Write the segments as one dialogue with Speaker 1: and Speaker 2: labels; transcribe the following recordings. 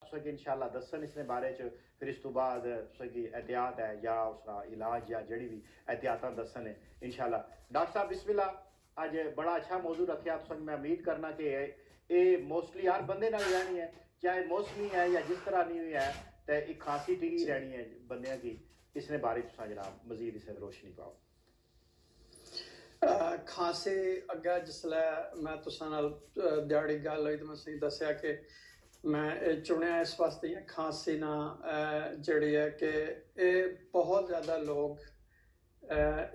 Speaker 1: तुसें गी इंशाअल्लाह दस्सन इसने बारे च, फिर इस तो बाद तुसें गी एहतियात है या उसका इलाज या जेह्ड़ी भी एहतियातां दस्सन इंशाअल्लाह। डॉक्टर साहब बिस्मिल्लाह, अज बड़ा अच्छा मौजू रखेआ तुसें, मैं उम्मीद करना कि ये मोस्टली हर बंदे नाल रहनी है, चाहे मौसमी है या जिस तरह नहीं है, तो एक खांसी टिकी रहनी है बंदियां की, इसने बारे तुसां जनाब मजीद इस रोशनी पाओ।
Speaker 2: खांसी अग्गे जिसलै मैं तुसां नाल दिहाड़ी गल होई तो मैं तुसें दस्सेआ कि मैं चुनिया इस वास्ते खांसी ना जिहड़ी है कि बहुत ज़्यादा लोग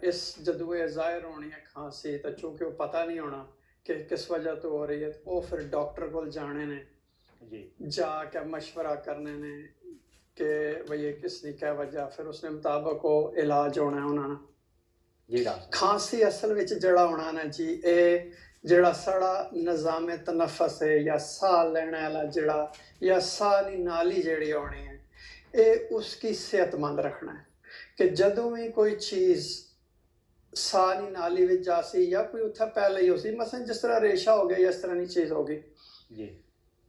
Speaker 2: इस जदू ये जाहिर होनी है खांसी तो चूंकि वो पता नहीं होना कि किस वजह तो हो रही है, वो फिर डॉक्टर को जाने ने जाके मशवरा करने ने कि भई किसनी क्या वजह, फिर उसने मुताबिक वो इलाज होना है उन्होंने। खांसी असल विच जड़ा होना ना जी, ये जड़ा साड़ा निज़ामे तनफस है या साह लेने वाला जड़ा या साह दी नाली जड़ी होनी है, ये उसकी सेहतमंद रखना है कि जदों भी कोई चीज़ साह दी नाली विच जासी या कोई उत्थे पहले ही होसी, मसलन जिस तरह रेशा हो गया या इस तरह की चीज़ होगी,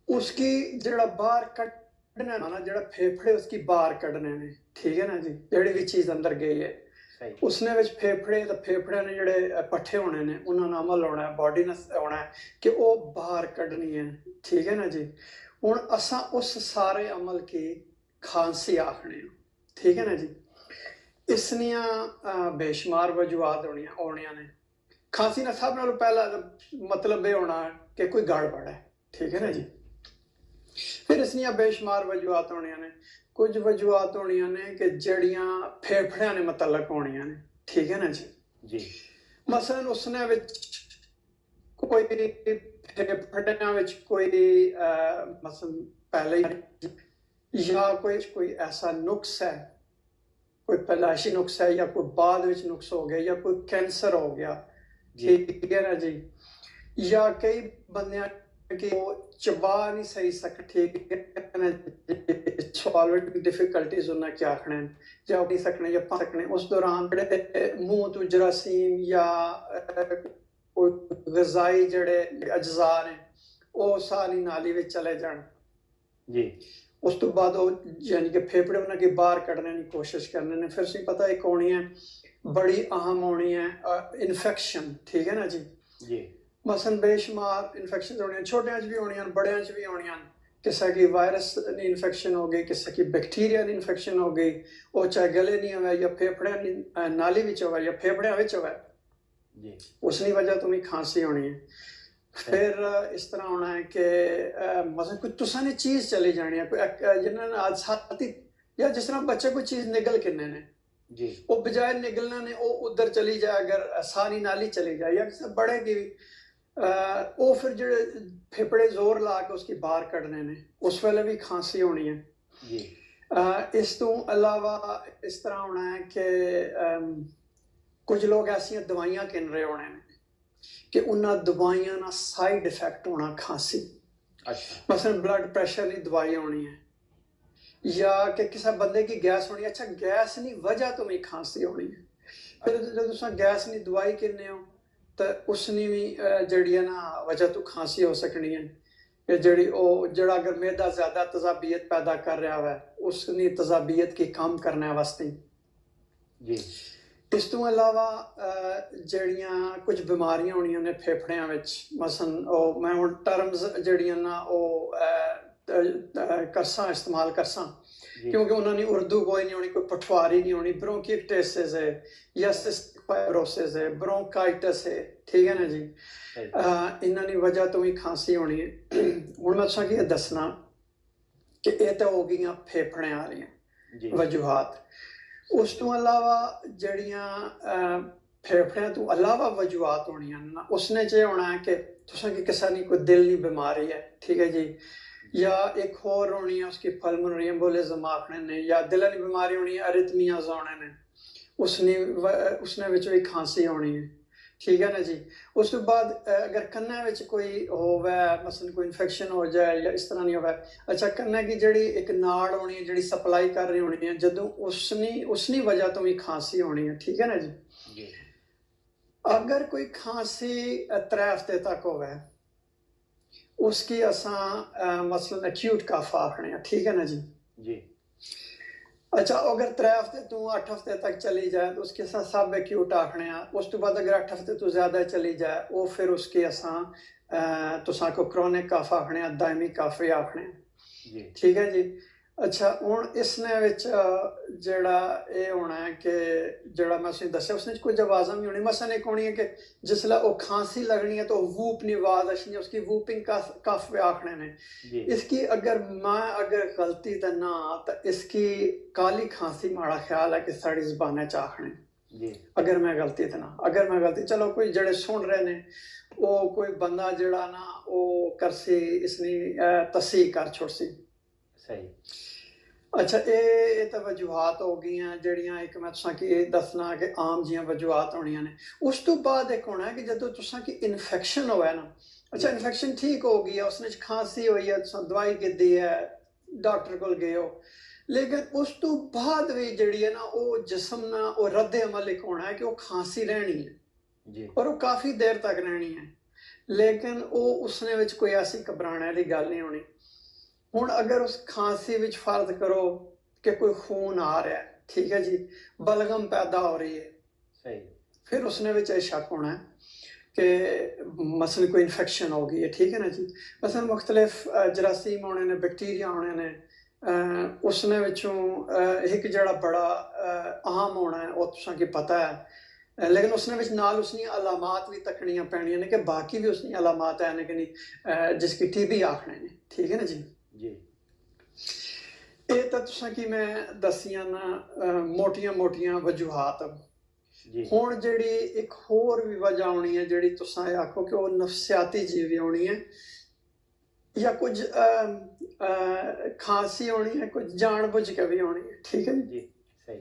Speaker 2: उसकी जड़ा बाहर कढ़ना ना, जड़ा फेफड़े उसकी बाहर कढ़ने ने, ठीक है ना जी, जड़ी भी चीज़ अंदर गई है उसने विच फेफड़े तो फेफड़े ने जड़े पट्ठे होने ने, उन्होंने अमल होना है, बॉडी ने होना है कि वो बाहर कढ़नी है, ठीक है ना जी। हुण असां उस सारे अमल की खांसी आखने, ठीक है ना जी। इसनियां बेशुमार वजूहात होनियां ने। खांसी ना सब नालों पहला मतलब यह होना कि कोई गड़बड़ है, ठीक है ना जी। फिर इसनियां बेशुमार वजूहात होनियां ने, कुछ वजूहात होनियां ने कि जड़ियां फेफड़ियां ने मतलब होनियां ने, ठीक है ना जी। मसलन उसने विच कोई फेफड़ियां विच कोई मसलन पहले या कोई ऐसा नुक्स है, कोई पैदाइशी नुक्स है या कोई बाद विच नुक्स हो गया या कोई कैंसर हो गया, ठीक है ना जी। या कई बंदियां कि वो चबा नहीं सही सकते, ठीक है, सॉल्वेंट डिफिकल्टीज उन्हें क्या आखने या नहीं सकने या पा सकने, उस दौरान मुंह तो जरासीम या कोई गजाई जड़े अज्जा ने वो सारी नाली में चले जान जी, उस तो बाद यानी कि फेफड़े उन्हें बाहर कढ़ने की कोशिश करने ने। फिर सी पता एक होनी है बड़ी अहम होनी है इन्फेक्शन, ठीक है ना जी। मसलन बेशुमार इन्फेक्शन होनी, छोटिया भी होनी, बड़िया भी होनी, किसी की वायरस इन्फेक्शन हो गई, किसी की बैक्टीरिया इन्फेक्शन हो गई, वो चाहे गले नहीं हो या फेफड़िया नाली में हो या फेफड़िया हो, उसकी वजह तो भी खांसी होनी है। फिर इस तरह होना है कि मसलन कोई तुसा ने चीज़ चली जानी है, कोई जिन्होंने आज साथी या जिस तरह बच्चे कोई चीज़ निगल किन्ने ने जी, वो बजाय निगलना ने वो उधर चली जाए, अगर सारी नाली चली जाए या किसी बड़े की वो फिर जो फेफड़े जोर ला के उसकी बाहर कढ़ने ने, उस वेले भी खांसी होनी है जी। इस तो अलावा इस तरह होना है कि कुछ लोग ऐसी दवाइयां किन रहे होने कि उन्होंने दवाइयां ना साइड इफेक्ट होना खांसी, अच्छा मसलन ब्लड प्रेशर की दवाई होनी है या कि किसी बंदे की गैस होनी है, अच्छा गैस नहीं वजह तो भी खांसी होनी है। फिर जो तुम गैस की दवाई किन्ने हो तो उसनी भी जड़ी है ना वजह तो खांसी हो सकनी है कि जड़ी वो जड़ा अगर मैदा ज्यादा तजाबियत पैदा कर रहा है उसकी तजाबियत की कम करने वास्ते जी। इस तो अलावा जड़ियां कुछ बीमारियां होनियां ने फेफड़ियां विच, मसलन मैं हुण टर्म्स जड़ियां ना करसा इस्तेमाल करसा क्योंकि उन्होंने उर्दू कोई नहीं होनी, कोई पठवारी नहीं होनी, ब्रोंकिटिस है या सिस्टिक फाइब्रोसिस है, ब्रोंकाइटिस है, ठीक है ना जी। इन्होंने वजह तो ही खांसी होनी है। हुण मैं तुसां की दसना कि ये तो हो गई फेफड़े वाली वजूहात। उस तो अलावा जड़ियां फेफड़ियां तो अलावा वजूहात होनियां ना, उसने च होना है कि तुसां की किसी कोई दिल की बीमारी है, ठीक है जी, या एक होर होनी है उसकी पल्मोनरी एम्बोलिज्म आखने ने, या दिल की बीमारी होनी है अरिथमियाज होने ने, उसने विच भी खांसी होनी है, ठीक है ना जी। उस तो बाद अगर कन्ने विच कोई होवे मसलन कोई इन्फेक्शन हो जाए या इस तरह नहीं होवे, अच्छा कन्ने की जड़ी एक नाड़ होनी है जड़ी सप्लाई कर रही होनी है, जदों उसनी वजह तो भी खांसी होनी है, ठीक है ना जी। अगर कोई खांसी 3 हफ्ते तक होवे उसकी असां मसलन एक्यूट कफ आखने हैं, ठीक है ना जी।
Speaker 1: जी
Speaker 2: अच्छा, अगर 3 हफ्ते तू 8 हफ्ते तक चली जाए तो उसके साथ सब एक्यूट आखने हैं। उस तो बाद अगर 8 हफ्ते तू ज्यादा चली जाए वो फिर उसकी असां तुसां को क्रोनिक कफ आखने हैं, दायमी कफ भी आखने हैं,
Speaker 1: जी
Speaker 2: ठीक है जी। अच्छा, हुण इसने विच जेड़ा ये होना है कि जेड़ा मैं उसे दस्या उसने कुछ आवाज़ां भी होनी। मसलन एक होनी है कि जिसलै वो खांसी लगनी है तो वूप नी आवाज़ अच्छनी, उसकी वूपिंग कफ भी आखने ने।
Speaker 1: जी
Speaker 2: इसकी अगर गलती तो ना तो इसकी काली खांसी माड़ा ख्याल है कि साड़ी जबाना च आखने,
Speaker 1: जी
Speaker 2: अगर मैं गलती तो ना, अगर मैं गलती, चलो कोई जड़े सुन रहे ने वो कोई बंदा जड़ा ना वो करसी इसनी तसी कर छोड़सी।
Speaker 1: सही
Speaker 2: अच्छा, ये तो वजूहात हो गई जड़ियां, एक मैं तुसां की दसना कि आम जियां वजूहात होनियां ने। उस तो बाद एक होना है कि जदों तुसां की इन्फेक्शन होवे ना, अच्छा इन्फेक्शन ठीक हो गई है, उसने खांसी हुई है, तुसां दवाई कीती है, डॉक्टर को गए हो, लेकिन उस तो बाद भी जड़ी है ना वो जिस्म ना वो रद्द अमल एक होना है कि वो खांसी रहनी है
Speaker 1: जी
Speaker 2: और वो काफ़ी देर तक रहनी है, लेकिन वो उसने विच कोई ऐसी घबराने वाली गल नहीं होनी। हुण अगर उस खांसी विच फर्ज करो कि कोई खून आ रहा है, ठीक है जी, बलगम पैदा हो रही है,
Speaker 1: सही
Speaker 2: फिर उसने विच ये शक होना है कि मसलन कोई इन्फेक्शन हो गई है, ठीक है ना जी। मसलन मुख्तलिफ जरासीम होने ने, बैक्टीरिया होने ने, उसने विचों एक जड़ा बड़ा आम होना है वो तुसां की पता है, लेकिन उसने विच नाल उसनी अलामात भी तकनियां पैनियां ने कि बाकी भी उसनी अलामात है ने कि नहीं, जिसकी टीबी आखने ने, ठीक है ना जी।
Speaker 1: जी
Speaker 2: ये तो तुसां की मैं दसियां ना मोटियां मोटियां वजूहात।
Speaker 1: जी
Speaker 2: हुण जेड़ी एक होर भी वजह होनी है जेड़ी तुसां आखो कि वो नफसियाती जीवी होनी है या कुछ खांसी होनी है, कुछ जानबूझ के भी होनी है, ठीक है
Speaker 1: जी सही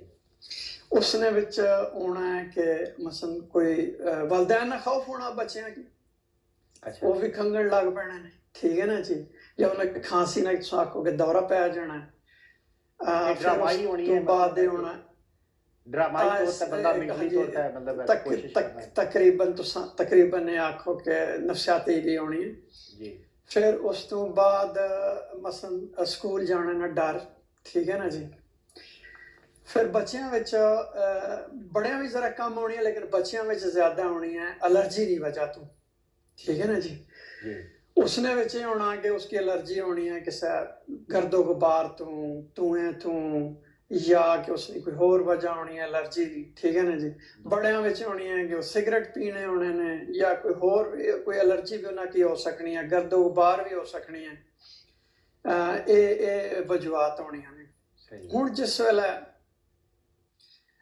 Speaker 2: उसने विच होना है कि मसलन कोई वालदैन ना खौफ होना बच्चों की,
Speaker 1: अच्छा
Speaker 2: वो भी खंगण लग पैने ने, ठीक है ना जी, या उन्हें खांसी ना तुसां आखो कि दौरा पै जाना है,
Speaker 1: ये
Speaker 2: फिर
Speaker 1: ड्रामाई
Speaker 2: उस
Speaker 1: होनी
Speaker 2: तो
Speaker 1: है,
Speaker 2: बाद
Speaker 1: मतलब है
Speaker 2: होना
Speaker 1: कि ड्रामाई तौर पे बंदा मेंटली
Speaker 2: जी,
Speaker 1: तौर पे मतलब है कोशिश करना है।
Speaker 2: तकरीबन तुसां तकरीबन ये आखो कि नफसियाती भी होनी है।
Speaker 1: जी
Speaker 2: फिर उस तो बाद मसलन स्कूल जाने ना डर, ठीक है ना जी। फिर बच्चों विच बड़ियां भी जरा कम होनी है, लेकिन बच्चों विच ज्यादा होनी है एलर्जी की वजह तो, ठीक है ना जी।
Speaker 1: जी
Speaker 2: उसने विच ये होना कि उसकी एलर्जी होनी है किसी गर्दो गुबार तो, धुएं तो, या कि उसने कोई होर वजह होनी है एलर्जी की, ठीक है ना जी। बड़ियां विच होनी है कि वो सिगरेट पीने होने ने या कोई होर कोई एलर्जी भी उन्हें की हो सकनी है, गर्दो गुबार भी हो सकनी है, ये वजूहात होनी ने।
Speaker 1: सही
Speaker 2: हुण जिस वेले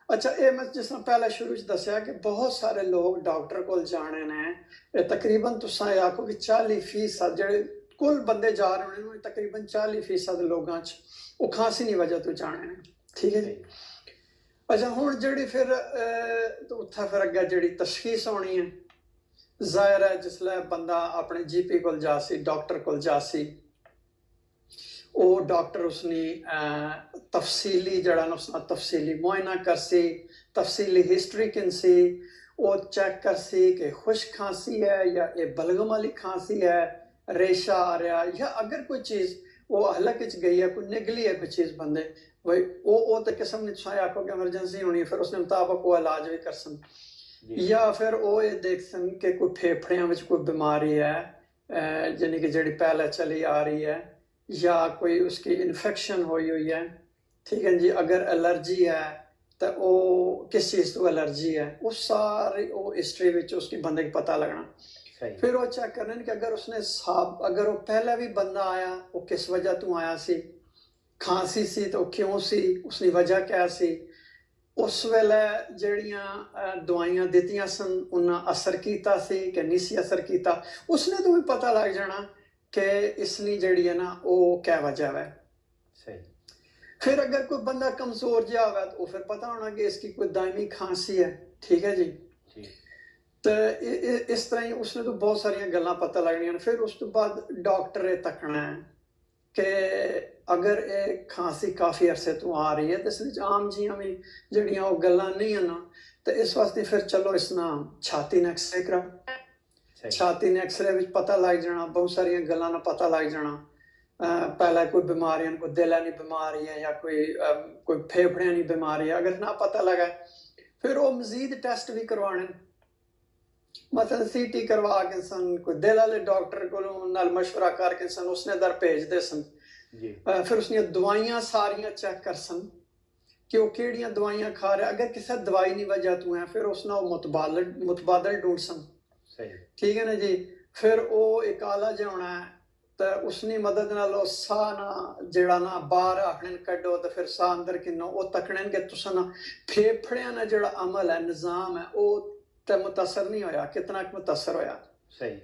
Speaker 2: अच्छा, ये मैं जिस तरह पहले शुरू च दस्या कि बहुत सारे लोग डॉक्टर को जाने ने, तकरीबन तुसां आखो कि 40% जेह्ड़े कुल बंदे जा रहे होने तकरीबन 40% लोगां च वो खांसी दी वजह तो जाने ने, ठीक है जी। अच्छा, हुण जेह्ड़ी फिर उत्थै फिर अग्गें जेह्ड़ी तशखीस होनी है, जाहिर है जिसलै बंदा अपने जीपी कोल जासी, डॉक्टर कोल जासी, वो डॉक्टर उसनी तफसीली जड़ा ना उसना तफसीली मुआयना करसी, तफसीली हिस्ट्री किनसी, वो चेक करसी कि खुश खांसी है या ये बलगम वाली खांसी है, रेशा आ रहा, या अगर कोई चीज़ वो हलक च गई है, कोई निगली है कोई चीज़ बंदे भाई वो तो किस्म ने तुसां आखो कि एमरजेंसी होनी है, फिर उसने मुताबिक वो इलाज भी करसन, या फिर वो ये देखसन कि कोई फेफड़ियां में कोई बीमारी है यानी कि जड़ी पहले चली आ रही है, या कोई उसकी इन्फेक्शन हुई है, ठीक है जी। अगर एलर्जी है तो वो किस चीज़ तो एलर्जी है, वो सारी वो हिस्ट्री विच उसकी बंदे को पता लगना। फिर वो चेक करना कि अगर उसने अगर वो पहले भी बंदा आया वो किस वजह तो आया सी, खांसी सी तो क्यों सी, उसकी वजह क्या सी, उस वेले जड़ियां दवाइयां दित्तियां सन उन्हें असर किया सी कि नहीं सी असर किया, उसने तो भी पता लग जाना कि इसनी जड़ी है ना वो क्या वजह है।
Speaker 1: सही।
Speaker 2: फिर अगर कोई बंदा कमजोर जिहा होवे तो फिर पता होना कि इसकी कोई दायमी खांसी है, ठीक है जी। तो इस तरह ही उसने तो बहुत सारिया गल्लां पता लगनियां। फिर उस तो बाद डॉक्टर ये तकना है कि अगर ये खांसी काफ़ी अरसे तो आ रही है तो इस आम जियां भी जड़ियां वो गल्लां नहीं है ना, तो इस वास्ते फिर चलो इसना छाती ने एक्सरे करा,
Speaker 1: ਸਹੀ
Speaker 2: ਛਾਤੀ ਨੇ ਐਕਸਰੇ ਵਿੱਚ ਪਤਾ ਲੱਗ ਜਾਣਾ, ਬਹੁਤ ਸਾਰੀਆਂ ਗੱਲਾਂ ਦਾ ਪਤਾ ਲੱਗ ਜਾਣਾ। ਪਹਿਲਾਂ ਕੋਈ ਬਿਮਾਰੀਆਂ, ਕੋਈ ਦਿਲਾਂ ਦੀ ਬਿਮਾਰੀ ਹੈ ਜਾਂ ਕੋਈ ਫੇਫੜਿਆਂ ਦੀ ਬਿਮਾਰੀ ਹੈ, ਅਗਰ ਨਾ ਪਤਾ ਲੱਗਾ ਫਿਰ ਉਹ ਮਜ਼ੀਦ ਟੈਸਟ ਵੀ ਕਰਵਾਣੇ। ਮਤਲਬ CT ਕਰਵਾ ਕੇ ਸਨ, ਕੋਈ ਦਿਲ ਵਾਲੇ ਡਾਕਟਰ ਕੋਲੋਂ ਨਾਲ ਮਸ਼ਵਰਾ ਕਰਕੇ ਸਨ, ਉਸਨੇ ਦਰ ਭੇਜਦੇ ਸਨ
Speaker 1: ਜੀ।
Speaker 2: ਫਿਰ ਉਸਦੀਆਂ ਦਵਾਈਆਂ ਸਾਰੀਆਂ ਚੈੱਕ ਕਰ ਸਨ ਕਿ ਉਹ ਕਿਹੜੀਆਂ ਦਵਾਈਆਂ ਖਾ ਰਿਹਾ। ਅਗਰ ਕਿਸੇ ਦਵਾਈ ਦੀ ਵਜ੍ਹਾ ਤੋਂ ਹੈ ਫਿਰ ਉਸ ਨਾਲ ਮੁਤਬਾਦਲ ਢੂੰਢ ਸਨ।
Speaker 1: ਸਹੀ
Speaker 2: ਠੀਕ ਹੈ ਨਾ ਜੀ। ਫਿਰ ਉਹ ਇੱਕ ਆਲਾ ਜਿਹਾ ਹੋਣਾ ਤਾਂ ਉਸਨੀ ਮਦਦ ਨਾਲ ਉਹ ਸਾਹ ਨਾ ਜਿਹੜਾ ਨਾ ਬਾਹਰ ਆਖਣ ਕੱਢੋ ਤੇ ਫਿਰ ਸਾਹ ਅੰਦਰ ਕਿੰਨੋ ਉਹ ਤੱਕਣ ਕਿ ਤੁਸੀਂ ਨਾ ਫੇਫੜਿਆਂ ਦਾ ਜਿਹੜਾ ਅਮਲ ਹੈ, ਨਿਜ਼ਾਮ ਹੈ, ਉਹ ਤੇ ਮੁਤਾਸਰ ਨਹੀਂ ਹੋਇਆ, ਕਿਤਨਾ ਕੁ ਮੁਤਾਸਰ ਹੋਇਆ।
Speaker 1: ਸਹੀ।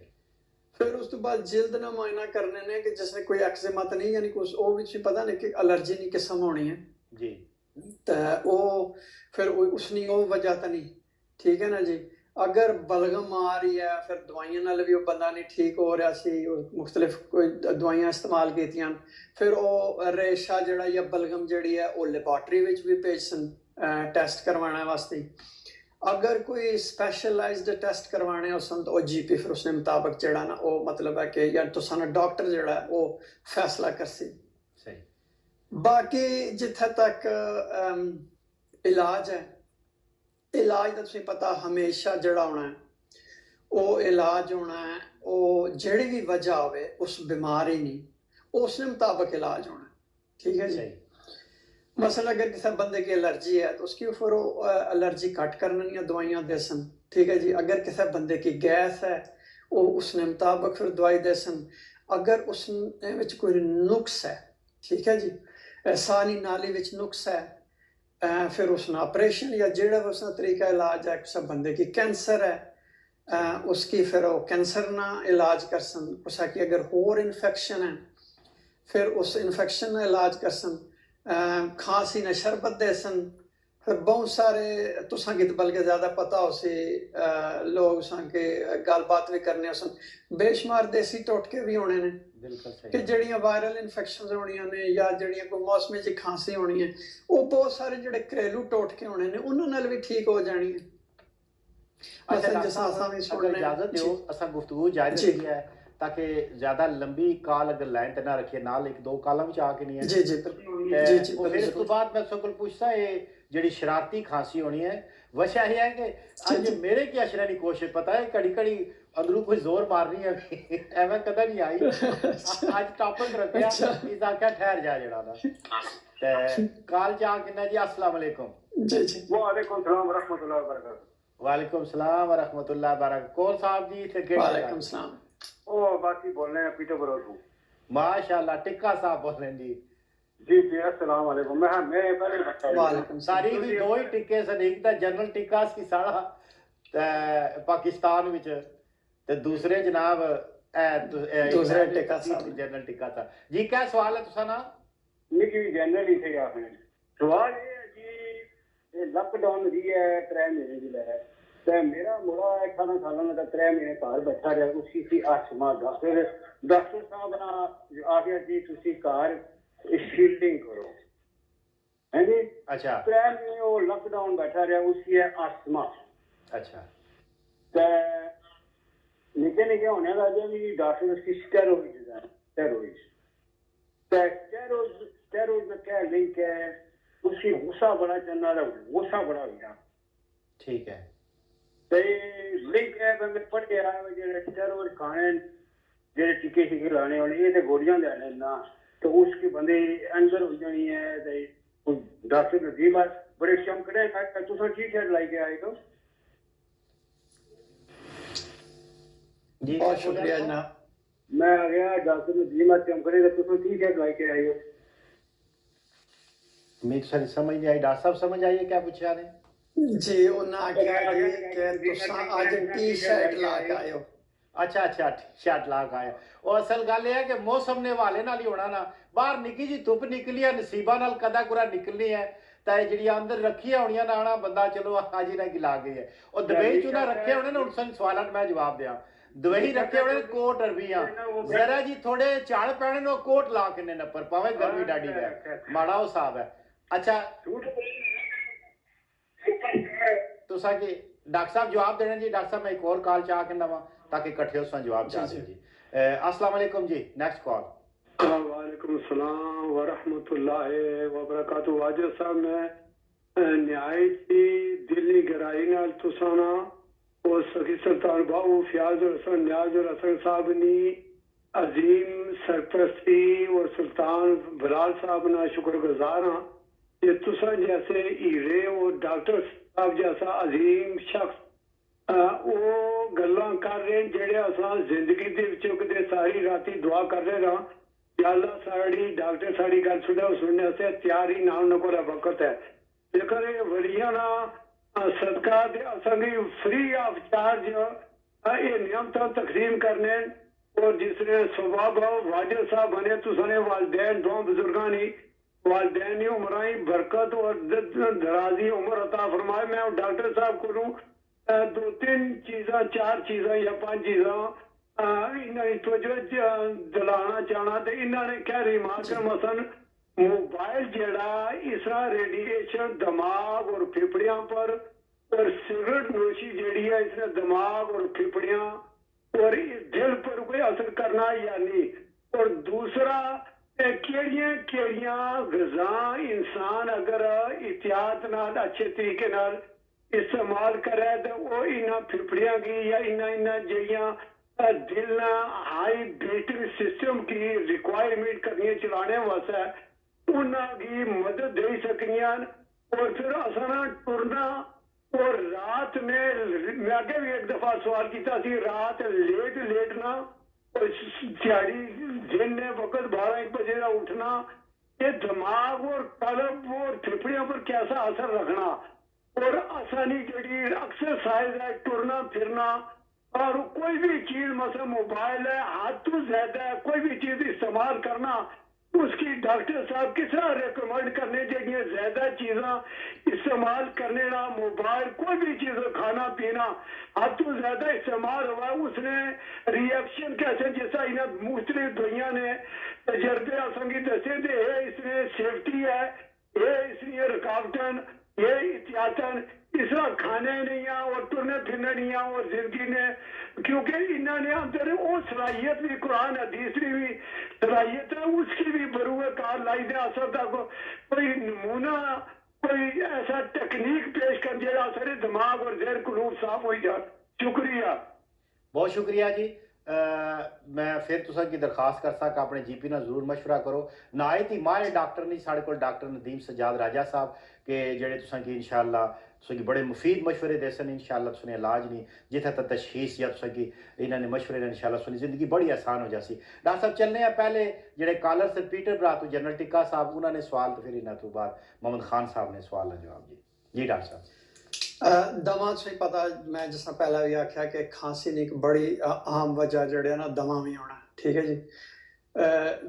Speaker 2: ਫਿਰ ਉਸ ਤੋਂ ਬਾਅਦ ਜਿਲਦ ਨਾ ਮੁਆਇਨਾ ਕਰਨੇ ਨੇ ਕਿ ਜਿਸਨੇ ਕੋਈ ਐਕਜ਼ੇਮਾ ਤਾਂ ਨਹੀਂ, ਯਾਨੀ ਕੁਝ ਉਹ ਵਿੱਚ ਪਤਾ ਨਹੀਂ ਕਿ ਅਲਰਜੀ ਦੀ ਕਿਸਮ ਹੋਣੀ ਹੈ
Speaker 1: ਜੀ।
Speaker 2: ਤਾਂ ਉਹ ਫਿਰ ਉਸਨੀ ਉਹ ਵਜ੍ਹਾ ਤਾਂ ਨਹੀਂ। ਠੀਕ ਹੈ ਨਾ ਜੀ। ਅਗਰ ਬਲਗਮ ਆ ਰਹੀ ਹੈ ਫਿਰ ਦਵਾਈਆਂ ਨਾਲ ਵੀ ਉਹ ਬੰਦਾ ਨਹੀਂ ਠੀਕ ਹੋ ਰਿਹਾ ਸੀ, ਮੁਖਤਲਿਫ ਕੋਈ ਦਵਾਈਆਂ ਇਸਤੇਮਾਲ ਕੀਤੀਆਂ, ਫਿਰ ਉਹ ਰੇਸ਼ਾ ਜਿਹੜਾ ਜਾਂ ਬਲਗਮ ਜਿਹੜੀ ਹੈ ਉਹ ਲੈਬੋਰਟਰੀ ਵਿੱਚ ਵੀ ਭੇਜਣ ਟੈਸਟ ਕਰਵਾਉਣ ਵਾਸਤੇ। ਅਗਰ ਕੋਈ ਸਪੈਸ਼ਲਾਈਜ਼ਡ ਟੈਸਟ ਕਰਵਾਣੇ ਹੋ ਸਨ ਤਾਂ ਉਹ GP ਫਿਰ ਉਸਨੇ ਮੁਤਾਬਕ ਜਿਹੜਾ ਨਾ ਉਹ ਮਤਲਬ ਹੈ ਕਿ ਜਾਂ ਤੁਸਾਂ ਡਾਕਟਰ ਜਿਹੜਾ ਉਹ ਫੈਸਲਾ ਕਰਸੀ।
Speaker 1: ਸਹੀ।
Speaker 2: ਬਾਕੀ ਜਿੱਥੇ ਤੱਕ ਇਲਾਜ ਹੈ, ਇਲਾਜ ਦਾ ਤੁਸੀਂ ਪਤਾ ਹਮੇਸ਼ਾ ਜਿਹੜਾ ਹੋਣਾ ਉਹ ਇਲਾਜ ਹੋਣਾ ਹੈ, ਉਹ ਜਿਹੜੀ ਵੀ ਵਜ੍ਹਾ ਹੋਵੇ ਉਸ ਬਿਮਾਰੀ ਨਹੀਂ ਉਸਨੇ मुताबिक इलाज होना। ठीक है जी। मसलन अगर किसी बंदे की एलर्जी है तो उसके ऊपर वो एलर्जी कट करनी दवाइयाँ दे सन। ठीक है जी। अगर किसी बंदे की गैस है वो उसने मुताबिक फिर दवाई दे सन। अगर उस कोई नुक्स है, ठीक है जी, सानी नाली विच नुक्स है, फिर उसने ऑपरेशन या जेड़ा उसका तरीका इलाज है। किसी बंदे की कैंसर है उसकी फिर वो कैंसर ना इलाज कर सन। कुछ की अगर होर इन्फेक्शन है फिर उस इन्फेक्शन का इलाज कर सन। खांसी ने शरबत दे सन। फिर बहुत सारे तुसा की बल्कि ज़्यादा पता हो सी लोग के गलबात भी करने सन। बेशुमार देसी टोटके भी होने ने कि जड़ियाँ वायरल इन्फेक्शन होनिया ने या जड़ियाँ कोई मौसमी जी खांसी होनी है वो बहुत सारे जोड़े घरेलू टोटके होने ने उन्होंने भी ठीक हो जानी है।
Speaker 1: इजाजत दो असा गुफ्तगू जारी रखी है ताकि ज्यादा लंबी काल अगर लाइन ते ना रखिए नाल एक दो कालम च आके नहीं है।
Speaker 2: जी जी
Speaker 1: जी। फिर इस तो बाद मैं सबको पूछता है जेडी शरारती खांसी होनी है वशा ये है कि आज मेरे की अशरा की कोशिश पता है कड़ी कड़ी अंदरों कोई जोर मारनी है एवं कदा नहीं आई। आज टॉपिक रखया इस आख्या ठहर जा जड़ा दा ते काल जा किन्ना जी अस्सलाम वालेकुम।
Speaker 2: जी जी।
Speaker 3: वालेकुम सलाम व रहमतुल्लाहि व बरकातहू।
Speaker 1: वालेकुम सलाम व रहमतुल्लाहि व बरकातहू। कौन साहब जी थे के?
Speaker 2: वालेकुम सलाम।
Speaker 3: ओ बाकी बोल रहे हैं पीटरबरो से।
Speaker 1: माशाल्लाह टिक्का साहब बोल रहे हैं जी।
Speaker 3: जी जी अस्सलाम वालेकुम। मैं पहले
Speaker 2: वालेकुम
Speaker 1: सारी भी दो ही टिक्के सन, एक तो जनरल टिक्का सी साड़ा पाकिस्तान विच ते दूसरे जनाब
Speaker 2: दूसरा टिक्का
Speaker 1: जनरल टिक्का था जी। क्या सवाल है तुसा ना?
Speaker 3: निकी भी जनरल ही थे आपने सवाल ये है जी लॉकडाउन दी है 3 महीने दी है ते मेरा मुड़ा 18 साल का 3 महीने घर बैठा रहा उसकी सी अस्थमा दा। फिर डॉक्टर साहब ना आखिया जी तुसी घर शील्डिंग करो है जी।
Speaker 1: अच्छा।
Speaker 3: 3 महीने वो लॉकडाउन बैठा रहा उसकी है अस्थमा।
Speaker 1: अच्छा।
Speaker 3: ते निके निके होने लगे भी डॉक्टर उसकी स्टेरॉइड है स्टेरॉइड में क्या लिंक है उसकी गुस्सा बड़ा चलना गुस्सा बड़ा हो गया।
Speaker 1: ठीक है।
Speaker 3: तो लिंक है मैं पढ़ गया जो स्टेरॉइड खाने जो टिके शिके लाने वाले ये तो गोलियां देने ना तो उसकी बंदे अंदर हो जानी है। तो डॉक्टर नजीम बड़े चमकड़े तुम ठीक है लाई के आए तो
Speaker 1: जी
Speaker 2: बहुत शुक्रिया जनाब।
Speaker 3: मैं आ गया डॉक्टर नजीम चमकड़े तो तुम ठीक है लाई के आए हो।
Speaker 1: मेरी सारी समझ नहीं आई। डॉक्टर साहब समझ आइए क्या पूछा ने
Speaker 2: जी उन्हें क्या कि तुसा आज टी-शर्ट ला के आए हो।
Speaker 1: अच्छा अच्छा टी-शर्ट ला के आए और असल गल है कि मौसम ने हवाले नाल ही होना ना बाहर निकी जी धुप निकली है नसीबा नाल कदा कुरा निकलनी है तां जी अंदर रखी होनी ना आना बंदा चलो आज ही ना गिला गई है और दुबई चूना रखे होने ना उन सवाल मैं जवाब दिया दुबई रखे होने कोट अरबियां जरा जी थोड़े झाड़ पैने नो कोट ला के नपर पावे गर्मी डाडी है माड़ा वो साहब है। अच्छा तुसा की डॉक्टर साहब जवाब देना जी। डॉक्टर साहब मैं एक और कॉल चाह के नवा ताकि इकट्ठे उसका जवाब
Speaker 2: जी,
Speaker 1: जा
Speaker 2: जी।
Speaker 1: दें जी। अस्सलाम वालेकुम जी, नेक्स्ट कॉल।
Speaker 4: वालेकुम सलाम व रहमतुल्लाहि व बरकातहू। वाजिद साहब मैं निहायत ही दिल दी गहराई नाल तुसां ना और सखी सुल्तान बाबू फयाजुल हसन नियाजुल हसन साहब नी अजीम सरपरस्ती और सुल्तान बिलाल साहब ना शुक्रगुजार हाँ कि तुसां जैसे हीरे और डॉक्टर साहब जैसा अजीम शख्स ਉਹ ਗੱਲਾਂ ਕਰ ਰਹੇ ਜਿਹੜੇ ਅਸਾਂ ਜ਼ਿੰਦਗੀ ਦੇ ਵਿੱਚੋਂ ਕਿਤੇ ਸਾਰੀ ਰਾਤੀ ਦੁਆ ਕਰਦੇ ਰਹਾਂ ਕਿ ਅੱਲਾ ਸਾਡੀ ਡਾਕਟਰ ਸਾਡੀ ਗੱਲ ਸੁਣਨੇ ਵਾਸਤੇ ਤਿਆਰ ਹੀ ਨਾ ਉਹਨਾਂ ਕੋਲ ਵਕਤ ਹੈ ਜੇਕਰ ਇਹ ਵਲੀਆਂ ਨਾ ਸਦਕਾ ਦੇ ਅਸਾਂ ਦੀ ਫ੍ਰੀ ਆਫ ਚਾਰਜ ਇਹ ਨਿਯਮਤਾਂ ਤਕਸੀਮ ਕਰਨੇ और जिसने स्वभाव वाजिद साहब बने तुसने वालदैन दो बुजुर्गां ने वालदैन की उम्र बरकत और दराजी उम्र अता फरमाए। मैं डॉक्टर साहब को 2-3 चीज़ा 4 चीज़ा या 5 चीज़ा इन्हें तवज्जो दिलाना चाहना तो इन्होंने क्या रिमार्क मसन मोबाइल जड़ा इसरा रेडिएशन दिमाग और फेफड़ियां पर और सिगरेट नोशी जड़ी है इसने दिमाग और फेफड़ियां और इस दिल पर कोई असर करना या नहीं। और दूसरा केड़ियां केड़ियां गज़ा इंसान अगर एहतियात नाल अच्छे तरीके नाल इस्तेमाल करे तो वो इन्हां फिफड़ियां की या इन्हां जड़ियां दिल ना हाई ब्रीथिंग सिस्टम की रिक्वायरमेंट करनी चलाने वास्ते उन्हां की मदद दे सकनियां। और फिर असां टुरना और रात में मैं आगे भी एक दफा सवाल किया थी रात लेट लेटना और दिहाड़ी दिन ने वक्त 12-1 बजे का उठना ये दिमाग और कल्ब और फेफड़ियों पर कैसा असर रखना। और आसानी जड़ी एक्सरसाइज है टुरना फिरना और कोई भी चीज मतलब मोबाइल है हाथ तो ज्यादा है कोई भी चीज इस्तेमाल करना उसकी डॉक्टर साहब किस तरह रिकमेंड करने चाहिए ज्यादा चीज़ा इस्तेमाल करने ना मोबाइल कोई भी चीज़ खाना पीना हद तो ज्यादा इस्तेमाल हुआ उसने रिएक्शन कैसे जैसा इन्हें मुख्तलिफ दवाइयां ने तजर्बे असंगी दसे थे इसमें सेफ्टी है ये इसलिए रुकावटन ये एहतियातन इस तरह खाने नहीं आ और टुरने फिरने नहीं आ और जिंदगी ने क्योंकि इन्होंने अंदर वो सलाहियत भी कुरान हदीस की भी सलाहियत है उसकी भी बरूए कार लाई दे असर तक कोई नमूना कोई ऐसा टेक्निक पेश कर जरा सारे दिमाग और जहर कलूब साफ हो जाए। शुक्रिया,
Speaker 1: बहुत शुक्रिया जी। मैं फिर तुसा की दरखास्त कर सक अपने जीपी ना जरूर मशवरा करो। नायत ही माहिर डॉक्टर नहीं साढ़े को डॉक्टर नदीम सजाद राजा साहब के जेड़े तुसा की इंशाअल्लाह तुसा की बड़े मुफीद मशवरे दे सन इंशाअल्लाह तुसने इलाज नहीं जिथे तक तशखीस या तुसा की इन्होंने मशवरे ने इंशाअल्लाह सुनी जिंदगी बड़ी आसान हो जासी। डॉक्टर साहब चलने हैं पहले जेड़े कॉलर से पीटर ब्रा तो जनरल टिक्का साहब उन्होंने सवाल तो फिर इन्होंने तो बाद मोहम्मद खान साहब ने सवाल का जवाब जी डॉक्टर साहब।
Speaker 2: दमा से पता मैं जिस पहला भी आख्या कि खांसी नी एक बड़ी आम वजह जड़े ना दमा भी होना ठीक है जी।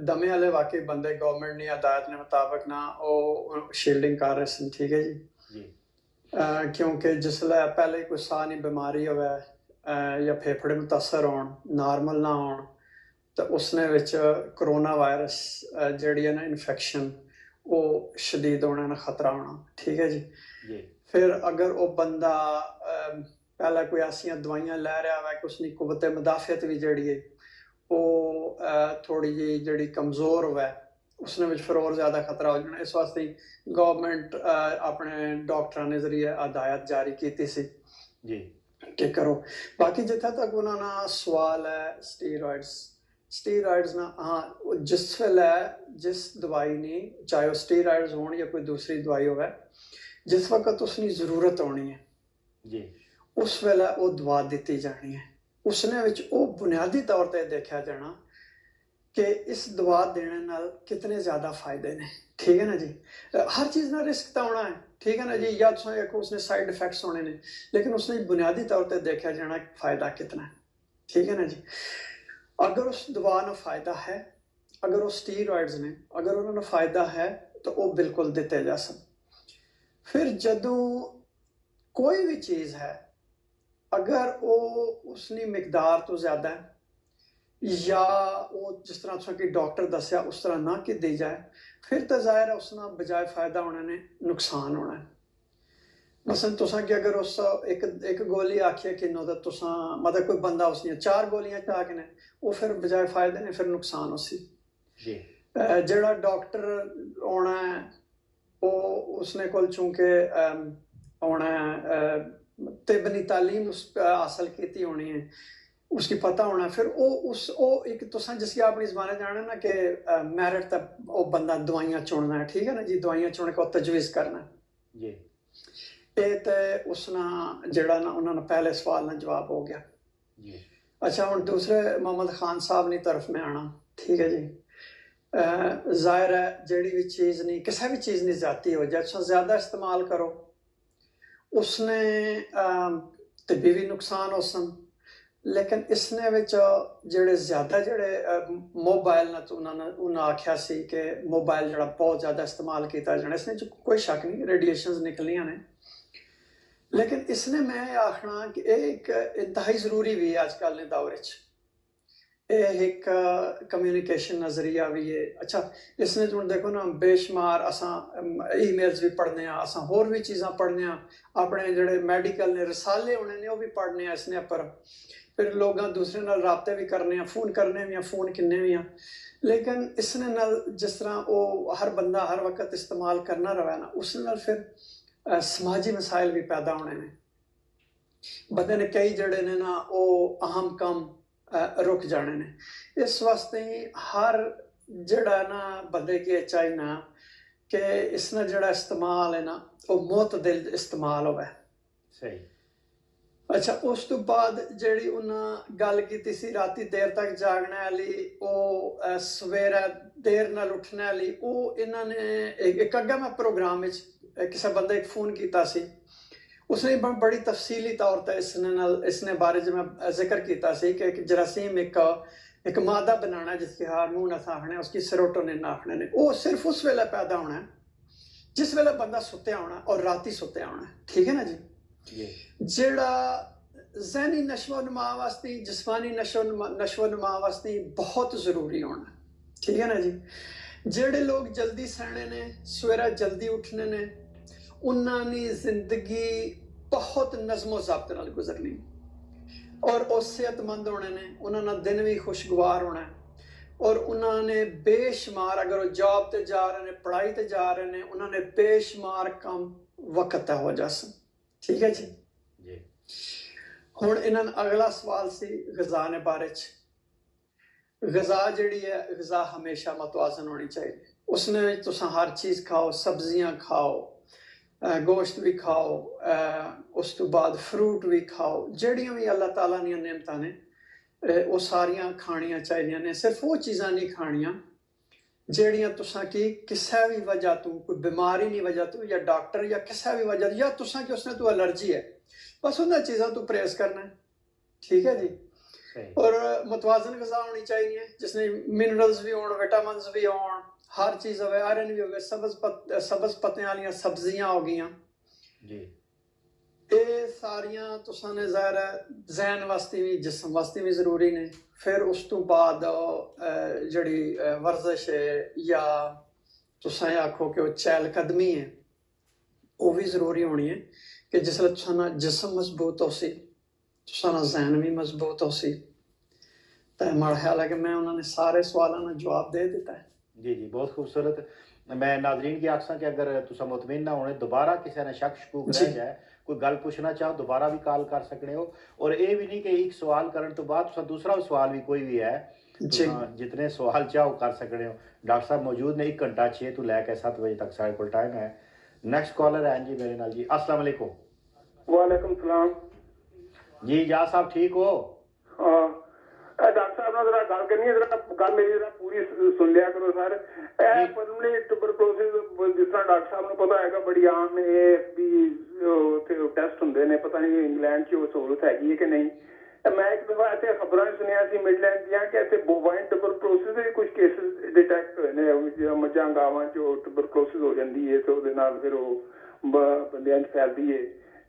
Speaker 2: दमे वाले वाकई बंदे गवर्नमेंट ने हदायत ने मुताबिक ना वो शील्डिंग कर रहे सन ठीक है जी। क्योंकि जिसले पहले कोई साह नी बीमारी हो या फेफड़े मुतासर हो नॉर्मल ना हो तो उसने विच कोरोना वायरस जड़ी है ना इन्फेक्शन वो शदीद होने ना खतरा होना ठीक है जी। फिर अगर वो बंदा पहला कोई ऐसी दवाइयां लै रहा है कि उसकी कुव्वत मुदाफियत भी जड़ी है वो थोड़ी जी जड़ी कमज़ोर हुआ उसने विच फिर और ज़्यादा खतरा हो जाना। इस वास्ते गवर्नमेंट अपने डॉक्टर ने जरिए हदायत जारी की सी
Speaker 1: जी
Speaker 2: कि करो। बाकी जिथे तक उन्होंने सवाल है स्टीरॉइड्स ना हाँ जिस वेले जिस दवाई ने चाहे वो स्टीरॉइड्स हो या कोई दूसरी दवाई हो जिस वक्त उसकी जरूरत होनी है
Speaker 1: जी
Speaker 2: उस वेले वो दवा दी जानी है उसने विच वो बुनियादी तौर पर देखा जाना कि इस दवा देने नाल कितने ज़्यादा फायदे ने ठीक है ना जी। हर चीज़ ना रिस्क तो होना है ठीक है ना जी या तो उसने साइड इफेक्ट्स होने ने लेकिन उसने बुनियादी तौर पर देखा जाना फ़ायदा कितना है ठीक है ना जी। अगर उस दवा ना फ़ायदा है अगर वो स्टीरॉइड्स ने अगर उन्होंने फ़ायदा है तो वो बिल्कुल दिते जा सकते। फिर जदों कोई भी चीज़ है अगर वो उसकी मिकदार तो ज़्यादा है या वो जिस तरह कि डॉक्टर दसिया उस तरह ना कि दी जाए फिर तो ज़ाहिर है उसना बजाय फ़ायदा होने ने नुकसान होना है। मसलन तुसा कि अगर उस एक गोली आखिए किन्नो तो तुसा मतलब कोई बंदा उसने 4 गोलियां चा के ने वो फिर बजाय फायदे ने फिर नुकसान उसी
Speaker 1: जी
Speaker 2: जेड़ा डॉक्टर होना है वो उसने कोल चूंकि होना है तिब्बनी तालीम उस हासिल की होनी है उसकी पता होना फिर वो एक तुसा जिसकी अपनी जबान जाना ना कि मैरिट तक वो बंदा दवाइयां चुनना है ठीक है ना जी दवाइयां चुन के तजवीज़ करना
Speaker 1: जी
Speaker 2: उसना जेड़ा ना उन्होंने पहले सवाल ना जवाब हो गया
Speaker 1: जी
Speaker 2: अच्छा हुण दूसरे मोहम्मद खान साहब की तरफ में आना ठीक है जी जाहिर है जेड़ी भी चीज़ नहीं किसी भी चीज़ नहीं जाती हो जैसा ज़्यादा इस्तेमाल करो उसने तभी भी नुकसान हो सन लेकिन इसने विच जेड़े ज़्यादा जेड़े मोबाइल ना उन्हें आख्या सी कि मोबाइल जड़ा बहुत ज़्यादा इस्तेमाल किया जाना इसने कोई शक नहीं रेडिएशंस निकलियां ने लेकिन इसने मैं आखना कि एक इंतहाई ज़रूरी भी है आजकल के दौर एक कम्युनिकेशन नज़रिया भी है अच्छा इसने जो देखो ना बेशुमार असा ईमेल्स भी पढ़ने असा होर भी चीज़ां पढ़ने अपने जेड़े मेडिकल ने रसाले होने ने वो भी पढ़ने इसने पर फिर लोग दूसरे नाल राबते भी करने फोन करने भी फोन किन्ने भी लेकिन इसने नाल जिस तरह वो हर बंदा हर वक्त इस्तेमाल करना रहा ना उस नाल फिर समाजी मसाइल भी पैदा होने ने बंदे ने कई जड़े ने ना वो अहम कम रुक जाने ने इस वास्ते ही हर जड़ा ना बंदे की चाहिए ना कि इसने जड़ा इस्तेमाल है ना वो मुतदिल इस्तेमाल होवे
Speaker 1: सही
Speaker 2: अच्छा उस तो बाद जेड़ी उन्हें गल की सी राती देर तक जागने वाली वो सवेरे देर नाल उठने वाली वो इन्होंने एक अग्गा मैं प्रोग्राम में किसी बंदे एक फोन किया सी उसने बड़ी तफसीली तौर पर इसने बारे में जिक्र किया सी कि एक जरासीम एक मादा बनाना जिसके हार्मोन अस आखने उसकी सेरोटोनिन आखने ने वो सिर्फ उस वेले पैदा होना है जिस वेले बंदा सुत्या होना और राती सुत्या होना ठीक है ना जी जेड़ा ज़हनी नशो नुमा वास्ते जिस्मानी नशो नुमा वास्ते बहुत ज़रूरी होना ठीक है ना जी जेड़े लोग जल्दी सहने ने सवेरा जल्दी उठने ने उन्होंने जिंदगी बहुत नज़मो ज़ब्त नाल गुजरनी और वो सेहतमंद होने ने उन्होंने दिन भी खुशगवार होना और उन्होंने बेशुमार अगर वो जॉब ते जा रहे हैं पढ़ाई ते जा रहे हैं उन्होंने बेशुमार काम वक्त हो जासन ठीक है जी हुण इन्होंने अगला सवाल सी ग़िज़ा ने बारे ग़िज़ा जिहड़ी है ग़िज़ा हमेशा मतवाज़न होनी चाहिए उसने तुसां हर चीज़ खाओ सब्जियां खाओ गोश्त भी खाओ उस तो बाद फ्रूट भी खाओ जड़ियां भी अल्लाह ताला दी नेमतां ने वो सारियां खानियां चाहिए ने सिर्फ वो चीज़ां नहीं खानियां जड़ियां तुसां की किसी भी वजह तो कोई बीमारी नहीं वजह तो या डॉक्टर या किसी भी वजह या तुसां की उसने तो एलर्जी है बस उन्हें चीज़ों तो परहेज करना है ठीक है जी और मतवाजन ग़िज़ा होनी चाहिए जिसमें मिनरल्स भी हों विटामिन भी हों हर चीज़ हो आयरन भी हो गए सबज पत्ते वाली सब्जियां हो गई
Speaker 1: जी
Speaker 2: ये सारियां तुसां ने ज़ाहिर है जहन वास्ते भी जिस्म वास्ते भी ज़रूरी ने फिर उस तो बाद जड़ी वर्जिश है या तुसां आखो कि वो चहलकदमी है वो भी ज़रूरी होनी है कि जिसले तुसां जिस्म मजबूत हो सी तुसां जहन भी मजबूत हो सी तो मेरा ख्याल है कि मैं उन्होंने सारे सवालों का जवाब दे दिता है
Speaker 1: जी जी बहुत खूबसूरत मैं नाजरीन की आखसा कि अगर तुसा मुतमिन ना होने दोबारा किसी ने शक शकूक रह जाए कोई गल पूछना चाहो दोबारा भी कॉल कर सकते हो और ये भी नहीं कि एक सवाल करने तो बाद तुसा दूसरा सवाल भी कोई भी है जितने सवाल चाहो कर सकते हो डॉक्टर साहब मौजूद ने 1 घंटा 6 तो लैके 7 बजे तक साढ़े को टाइम है नेक्स्ट कॉलर है जी मेरे नाल जी अस्सलाम वालेकुम
Speaker 4: वालेकुम सलाम
Speaker 1: जी जा साहब ठीक हो
Speaker 4: डॉक्टर साहब ने जरा गल करनी है जरा गल मेरी जरा पूरी सुन लिया करो सर परमानेंट ट्यूबरकुलोसिस जिस तरह डॉक्टर साहब को पता है बड़ी आम AFB टेस्ट होंगे ने पता नहीं इंग्लैंड च सहूलत हैगी है कि नहीं मैं एक दफा ऐसे खबर सुनिया सी मिडलैंड दियां कि इत्थे बोवाइन ट्यूबरकुलोसिस के कुछ केसेस डिटेक्ट हुए ने मझां गावां च ट्यूबरकुलोसिस हो जाती है तो ਉਹਦੇ ਨਾਲ फिर बंदियां च फैलदी है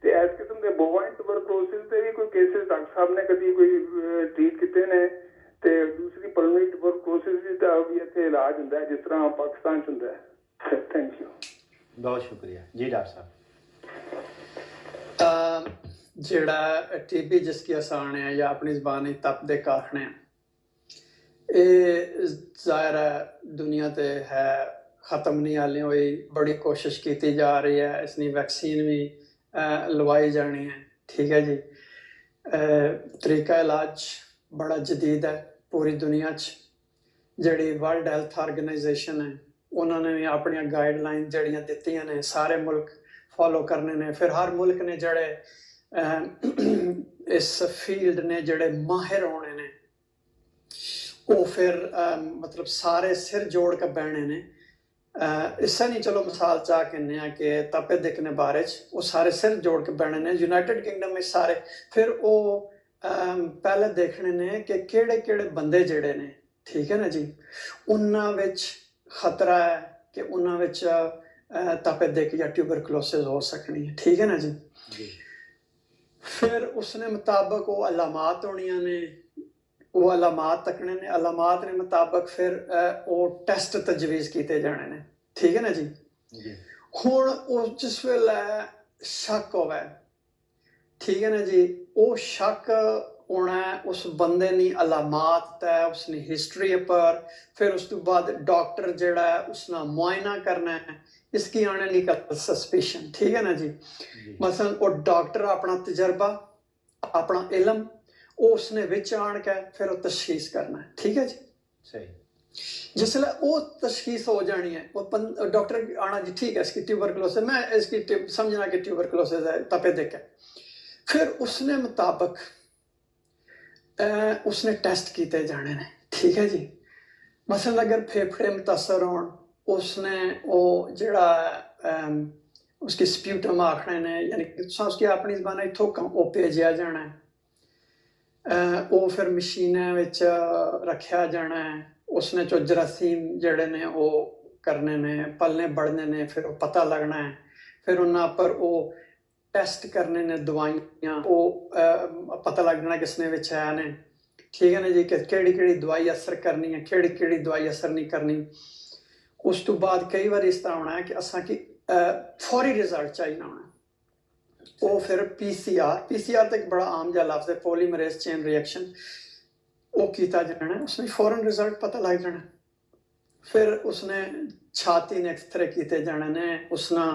Speaker 4: ਤੇ ਇਸ ਕਿਸਮ ਦੇ ਬੋਵਾਈਨ ਟਿਊਬਰਕਲੋਸਿਸ ਦੇ ਵੀ ਕੋਈ ਕੇਸਿਸ ਡਾਕਟਰ ਸਾਹਿਬ ਨੇ ਕਦੀ ਕੋਈ ਟ੍ਰੀਟ ਕੀਤੇ ਨੇ ਤੇ ਦੂਸਰੀ ਪਲਮੋਨਰੀ ਟਿਊਬਰਕਲੋਸਿਸ ਦਾ ਵੀ ਇੱਥੇ ਇਲਾਜ ਹੁੰਦਾ ਹੈ ਜਿਸ ਤਰ੍ਹਾਂ ਪਾਕਿਸਤਾਨ 'ਚ ਹੁੰਦਾ ਹੈ ਥੈਂਕ ਯੂ
Speaker 1: बहुत शुक्रिया जी डॉक्टर साहब
Speaker 2: ਜਿਹੜਾ ਟੀਬੀ ਜਿਸकी आसान है या अपनी ਜ਼ਬਾਨ ਵਿੱਚ ਤਪ ਦੇ ਕਾਖਣੇ ਇਹ ਜ਼ਾਹਿਰ ਹੈ ਦੁਨੀਆ ਤੇ ਹੈ ਖਤਮ ਨਹੀਂ ਹਾਲੇ ਹੋਈ ਬੜੀ ਕੋਸ਼ਿਸ਼ ਕੀਤੀ ਜਾ ਰਹੀ ਹੈ ਇਸ ਦੀ ਵੈਕਸੀਨ ਵੀ ਲਵਾਈ ਜਾਣੀ ਹੈ ਠੀਕ ਹੈ ਜੀ ਤਰੀਕਾ ਇਲਾਜ ਬੜਾ ਜਦੀਦ ਹੈ ਪੂਰੀ ਦੁਨੀਆ 'ਚ ਜਿਹੜੀ ਵਰਲਡ ਹੈਲਥ ਆਰਗੇਨਾਈਜੇਸ਼ਨ ਹੈ ਉਹਨਾਂ ਨੇ ਵੀ ਆਪਣੀਆਂ ਗਾਈਡਲਾਈਨ ਜਿਹੜੀਆਂ ਦਿੱਤੀਆਂ ਨੇ ਸਾਰੇ ਮੁਲਕ ਫੋਲੋ ਕਰਨੇ ਨੇ ਫਿਰ ਹਰ ਮੁਲਕ ਨੇ ਜਿਹੜੇ ਇਸ ਫੀਲਡ ਨੇ ਜਿਹੜੇ ਮਾਹਿਰ ਹੋਣੇ ਨੇ ਉਹ ਫਿਰ ਮਤਲਬ ਸਾਰੇ ਸਿਰ ਜੋੜ ਕੇ ਬਹਿਣੇ ਨੇ ਇਸਾ ਨਹੀਂ ਚਲੋ ਮਿਸਾਲ ਚਾਹ ਕਹਿੰਦੇ ਆ ਕਿ ਤਪੇ ਦਿਖਣੇ ਬਾਰੇ 'ਚ ਉਹ ਸਾਰੇ ਸਿਰ ਜੋੜ ਕੇ ਬਹਿਣੇ ਨੇ ਯੂਨਾਈਟਿਡ ਕਿੰਗਡਮ ਵਿੱਚ ਸਾਰੇ ਫਿਰ ਉਹ ਪਹਿਲੇ ਦੇਖਣੇ ਨੇ ਕਿ ਕਿਹੜੇ ਕਿਹੜੇ ਬੰਦੇ ਜਿਹੜੇ ਨੇ ਠੀਕ ਹੈ ਨਾ ਜੀ ਉਹਨਾਂ ਵਿੱਚ ਖਤਰਾ ਹੈ ਕਿ ਉਹਨਾਂ ਵਿੱਚ ਤਪੇ ਦਿਖ ਜਾਂ ਟਿਊਬਰਕਲੋਸਿਸ ਹੋ ਸਕਣੀ ਹੈ ਠੀਕ ਹੈ ਨਾ ਜੀ ਫਿਰ ਉਸਨੇ ਮੁਤਾਬਕ ਉਹ ਅਲਾਮਾਤ ਹੋਣੀਆਂ ਨੇ ਉਹ ਅਲਾਮਾਤ ਤੱਕਣੇ ਨੇ ਅਲਾਮਾਤ ਦੇ ਮੁਤਾਬਕ ਫਿਰ ਉਹ ਟੈਸਟ ਤਜਵੀਜ਼ ਕੀਤੇ ਜਾਣੇ ਨੇ ਠੀਕ ਹੈ ਨਾ ਜੀ ਹੁਣ ਉਹ ਜਿਸ ਵੇਲੇ ਸ਼ੱਕ ਹੋਵੇ ਠੀਕ ਹੈ ਨਾ ਜੀ ਉਹ ਸ਼ੱਕ ਹੋਣਾ ਉਸ ਬੰਦੇ ਦੀ ਅਲਾਮਾਤ ਹੈ ਉਸਦੀ ਹਿਸਟਰੀ ਪਰ ਫਿਰ ਉਸ ਤੋਂ ਬਾਅਦ ਡਾਕਟਰ ਜਿਹੜਾ ਹੈ ਉਸਨਾ ਮੁਆਇਨਾ ਕਰਨਾ ਹੈ इसकी आने निकल सस्पिशन ठीक है ना जी मसलन वो डॉक्टर अपना तजर्बा अपना इलम उसने विच आन के फिर वो तशखीस करना है ठीक है जी सही जिसले वो तशखीस हो जानी है वो डॉक्टर आना जी ठीक है इसकी ट्यूबरकुलोसिस मैं इसकी समझना कि ट्यूबरकुलोसिस है तपे देखे फिर उसने मुताबिक उसने टेस्ट किए जाने ने ठीक है जी मसलन अगर फेफड़े मुतासर हों उसने वो जड़ा उसकी स्प्यूटम आखने ने यानी उसकी अपनी जबान इतों वो भेजा जाना है वो फिर मशीनें विच रखा जाना है उसने चो जरासीम जड़े ने वो करने ने पलने बढ़ने ने फिर वो पता लगना है फिर उन्होंने पर वो टेस्ट करने ने दवाइयाँ वो पता लगना किसने विच है ने ठीक है ना जी कि केड़ी दवाई असर करनी है केड़ी दवाई असर नहीं करनी उस तो बाद कई बार इस तरह होना है कि असा की फौरी रिजल्ट चाहिए होना वो फिर पीसीआर तो एक बड़ा आम जा लफ्ज़ है पॉलीमरेज चेन रिएक्शन वो किया जाना है उसने फौरन रिजल्ट पता लग जाना फिर उसने छाती ने एक्सरे किए जाने ने उसना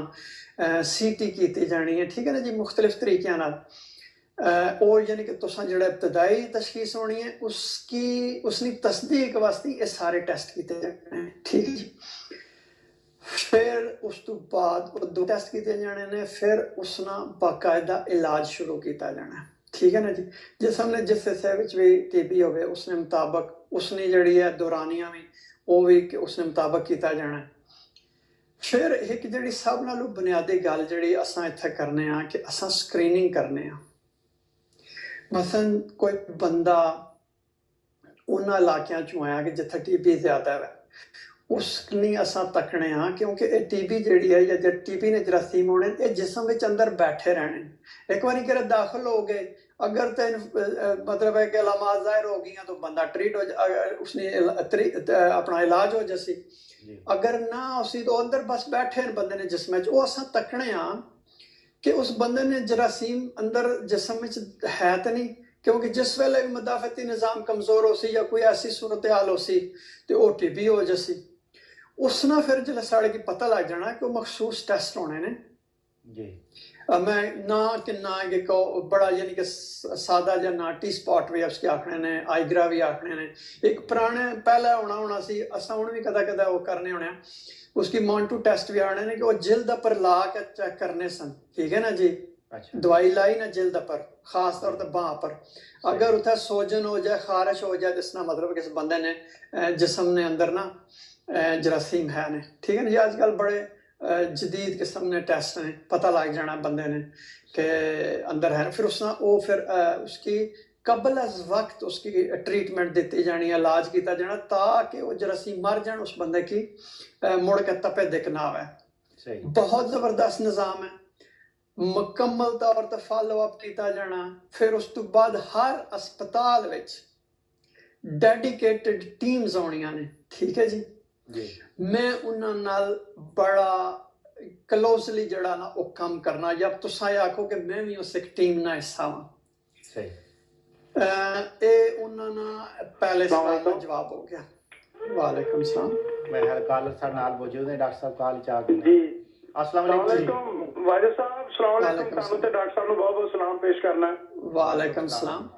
Speaker 2: सीटी की जानी है ठीक है ना जी मुख्तलिफ तरीक़े और यानी कि तुसां जो इब्तदाई तशखीस होनी है उसकी तस्दीक वास्ते ये सारे टेस्ट किए जाने हैं ठीक है जी फिर उस तो बाद वो 2 टेस्ट किए जाने ने फिर उसना बाकायदा इलाज शुरू किया जाना है ठीक है ना जी जिस हमने जिस हिस्से भी टीबी हो उसने मुताबक उसने जड़ी है दौरानियां भी वो भी उसने मुताबक किया जाना है फिर एक जी सब नालों बुनियादी गल जी असां इत्थे करने कि असां स्क्रीनिंग करने मसलन कोई बंदा उन्होंने इलाकों चो आया कि जिथे टीबी ज्यादा है उसनी असा तकने क्योंकि ये टीबी जी है या टीबी ने जरासीम होने ये जिसम में अंदर बैठे रहने एक बार कि दाखिल हो गए अगर तो मतलब है कि अलामात जाहिर हो गई तो बंदा ट्रीट हो उसने अपना इलाज हो जैसी अगर ना उसी तो अंदर बस बैठे बंदे ने जिसम वो असा तकने कि उस बंदे ने जरासीम अंदर जिसम में है तो नहीं क्योंकि जिस वेले भी मदाफती निज़ाम कमज़ोर हो सी या कोई ऐसी सूरत हाल हो सी तो वो टीबी हो जैसी उसना फिर जिला साढ़े की पता लग जाना कि मखसूस टेस्ट होने ने जी मैं ना कि ना कि बड़ा यानी कि सादा या ना टी स्पॉट भी उसके आखने ने आईग्रा भी आखने ने एक पुराने पहले होना सी असा हूँ भी कदा वो करने होने उसकी मॉन्टू टेस्ट भी आने ने कि वो जिल्द पर ला के चेक करने सन ठीक है ना जी अच्छा। दवाई लाई ना जिल्द पर खास तौर पर बांह पर अगर उतना सोजन हो जाए खारिश हो जाए तो इसका मतलब किस बंदे ने जिसम ने अंदर ना जरासीम है ने ठीक है ना जी आजकल बड़े जदीद किस्म ने टेस्ट ने पता लग जाना बंदे ने कि अंदर है फिर उसना वो फिर उसकी कबल अज वक्त उसकी ट्रीटमेंट दी जानी है इलाज किया जाना ताकि वो जरासीम मर जाए उस बंदे की मुड़ के तपे दिख ना आवे बहुत ज़बरदस्त निज़ाम है मुकम्मल तौर पर फॉलो अप किया जाना फिर उस तो बाद हर अस्पताल विच डेडिकेटेड टीम्स होनियां ने ठीक है जी मैं उन्हां नाल बड़ा क्लोजली जड़ा ना वो काम करना, या तुसा ये आखो कि मैं भी उस एक टीम ना हिस्सा हाँ।
Speaker 1: सही।
Speaker 2: ये उन्होंने पहले सवाल का जवाब हो गया। वालेकुम सलाम।
Speaker 1: मैं हर कॉलर साहब नाल मौजूद है, डॉक्टर साहब कॉल चा के
Speaker 4: जी
Speaker 1: अस्सलाम वालेकुम
Speaker 4: वाजिद साहब, सलाम अलैकुम। तानू ते डॉक्टर साहब नु बहुत बहुत सलाम पेश करना है।
Speaker 2: वालेकुम सलाम।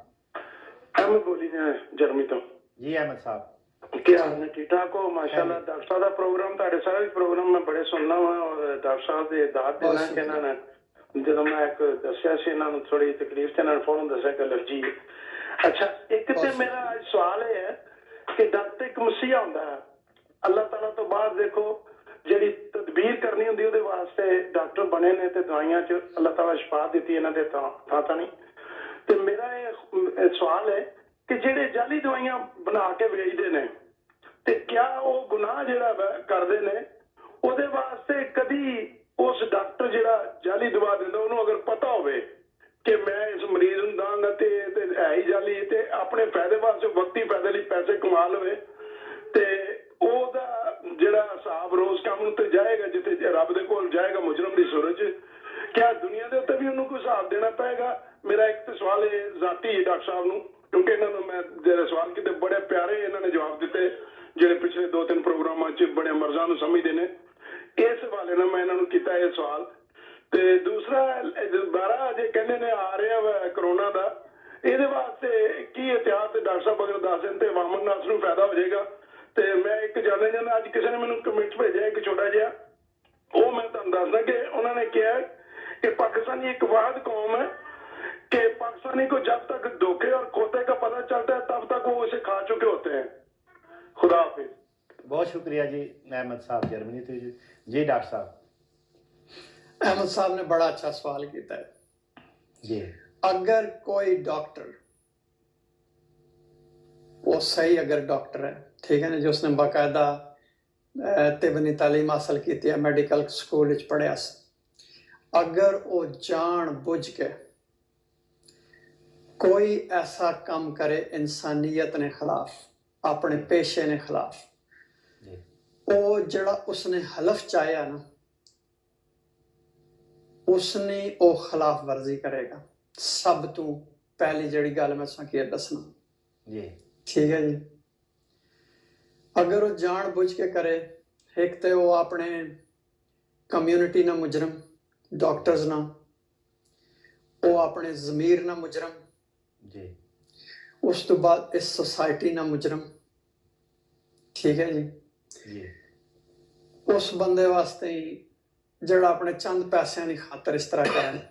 Speaker 4: अहमद बोली ने जर्मी तो।
Speaker 1: जी अहमद साहब
Speaker 4: क्या हाल है? ठीक ठाक हो? माशाल्लाह। डॉक्टर साहब का प्रोग्राम, ਤੁਹਾਡੇ ਸਾਰੇ प्रोग्राम मैं बड़े सुनना वा, और डॉक्टर साहब ਦੇ ਦਾਤ ਦੇਣਾ ਕਿ ਇਹਨਾਂ ਨੇ ਜਦੋਂ ਮੈਂ ਇੱਕ ਦੱਸਿਆ ਸੀ ਇਹਨਾਂ ਨੂੰ ਥੋੜੀ ਤਕਲੀਫ ਤੇ ਇਹਨਾਂ ਨੇ ਫੌਰਨ ਦੱਸਿਆ ਕਿ ਅਲਰਜੀ ਹੈ। ਅੱਛਾ, ਇੱਕ ਤੇ ਮੇਰਾ ਅੱਜ ਸਵਾਲ ਇਹ ਹੈ ਕਿ ਡਾਕਟਰ ਇੱਕ ਮਸੀਹਾ ਹੁੰਦਾ ਹੈ ਅੱਲਾਹ ਤਾਲਾ ਤੋਂ ਬਾਅਦ। ਦੇਖੋ ਜਿਹੜੀ ਤਦਬੀਰ ਕਰਨੀ ਹੁੰਦੀ ਉਹਦੇ ਵਾਸਤੇ ਡਾਕਟਰ ਬਣੇ ਨੇ ਤੇ ਦਵਾਈਆਂ 'ਚ ਅੱਲਾਹ ਤਾਲਾ ਸ਼ਿਫਾ ਦਿੱਤੀ ਇਹਨਾਂ ਦੇ ਤਾਂ ਨਹੀਂ। ਤੇ ਮੇਰਾ ਇਹ ਸਵਾਲ ਹੈ ਕਿ ਜਿਹੜੇ ਜਾਲੀ ਦਵਾਈਆਂ ਬਣਾ ਕੇ ਵੇਚਦੇ ਨੇ ਤੇ ਕਿਆ ਉਹ ਗੁਨਾਹ ਜਿਹੜਾ ਕਰਦੇ ਨੇ ਉਹਦੇ ਵਾਸਤੇ ਕਦੀ ਉਸ ਡਾਕਟਰ ਜਿਹੜਾ ਜਾਲੀ ਦਵਾ ਦਿੰਦਾ ਉਹਨੂੰ ਅਗਰ ਪਤਾ ਹੋਵੇ ਕਿ ਮੈਂ ਇਸ ਮਰੀਜ਼ ਨੂੰ ਦਾਂਗਾ ਤੇ ਹੈ ਹੀ ਜਾਲੀ, ਤੇ ਆਪਣੇ ਫਾਇਦੇ ਵਾਸਤੇ ਵਕਤੀ ਫਾਇਦੇ ਲਈ ਪੈਸੇ ਕਮਾ ਲਵੇ, ਤੇ ਉਹਦਾ ਜਿਹੜਾ ਹਿਸਾਬ ਰੋਜ਼ ਕੰਮ ਨੂੰ ਤੇ ਜਾਏਗਾ ਜਿੱਥੇ ਰੱਬ ਦੇ ਕੋਲ ਜਾਏਗਾ ਮੁਜਰਮ ਦੀ ਸੂਰਤ 'ਚ, ਕਿਆ ਦੁਨੀਆ ਦੇ ਉੱਤੇ ਵੀ ਉਹਨੂੰ ਕੋਈ ਹਿਸਾਬ ਦੇਣਾ ਪਏਗਾ? ਮੇਰਾ ਇੱਕ ਤੇ ਸਵਾਲ ਇਹ ਜ਼ਾਤੀ ਹੈ ਡਾਕਟਰ ਸਾਹਿਬ ਨੂੰ, ਕਿਉਂਕਿ ਇਹਨਾਂ ਨੂੰ ਮੈਂ ਜਿਹੜੇ ਸਵਾਲ ਕੀਤੇ ਬੜੇ ਪਿਆਰੇ ਇਹਨਾਂ ਨੇ ਜਵਾਬ ਦਿੱਤੇ, ਜਿਹੜੇ ਪਿਛਲੇ 2-3 ਪ੍ਰੋਗਰਾਮਾਂ 'ਚ ਬੜੇ ਮਰਜ਼ਾਂ ਨੂੰ ਸਮਝਦੇ ਨੇ। ਇਸ ਹਵਾਲੇ ਨਾਲ ਮੈਂ ਇਹਨਾਂ ਨੂੰ ਕੀਤਾ ਇਹ ਸਵਾਲ। ਤੇ ਦੂਸਰਾ, ਦੁਬਾਰਾ ਜੇ ਕਹਿੰਦੇ ਨੇ ਆ ਰਿਹਾ ਵਾ ਕਰੋਨਾ ਦਾ, ਇਹਦੇ ਵਾਸਤੇ ਕੀ ਇhtiyat ਡਾਕਟਰ ਸਾਹਿਬ ਅਗਰ ਦੱਸ ਦੇਣ ਤੇ ਵਾਮਨ ਨਾਸ ਨੂੰ ਫਾਇਦਾ ਹੋ ਜਾਏਗਾ। ਤੇ ਮੈਂ ਇੱਕ ਜਾਣਨਾ ਚਾਹੁੰਦਾ, ਅੱਜ ਕਿਸੇ ਨੇ ਮੈਨੂੰ ਕਮੈਂਟ ਭੇਜਿਆ ਇੱਕ ਛੋਟਾ ਜਿਹਾ, ਉਹ ਮੈਂ ਤੁਹਾਨੂੰ ਦੱਸਦਾ ਕਿ ਉਹਨਾਂ ਨੇ ਕਿਹਾ कि पाकिस्तानी एक वाहिद कौम है कि पाकिस्तानी को जब तक धोखे और खोते का पता चलता है तब तक वो इसे खा चुके होते हैं। खुदा हाफिज।
Speaker 1: बहुत शुक्रिया जी अहमद साहब जर्मनी तो जी। डॉक्टर साहब
Speaker 2: अहमद साहब ने बड़ा अच्छा सवाल किया है
Speaker 1: जी।
Speaker 2: अगर कोई डॉक्टर, वो सही अगर डॉक्टर है, ठीक है ना, जो उसने बाकायदा तिबनी तालीम हासिल की है, मेडिकल स्कूल पढ़िया, अगर वो जान बुझ के कोई ऐसा काम करे इंसानियत ने खिलाफ, अपने पेशे ने खिलाफ, वो जड़ा उसने हलफ चाया ना, उसने वो खिलाफ वर्जी करेगा। सब तू पहली जड़ी गल मैं तुसां की दसना
Speaker 1: जी,
Speaker 2: ठीक है जी। अगर वो जान बुझ के करे, एक तो वो अपने कम्यूनिटी ना मुजरम, डॉक्टर्स ना, वो अपने ज़मीर ना मुजरम
Speaker 1: जी,
Speaker 2: उस तो बाद इस सोसाइटी ना मुजरम, ठीक है जी
Speaker 1: जी।
Speaker 2: उस बंदे वास्ते ही जड़ा अपने चंद पैसों की खातर इस तरह करें,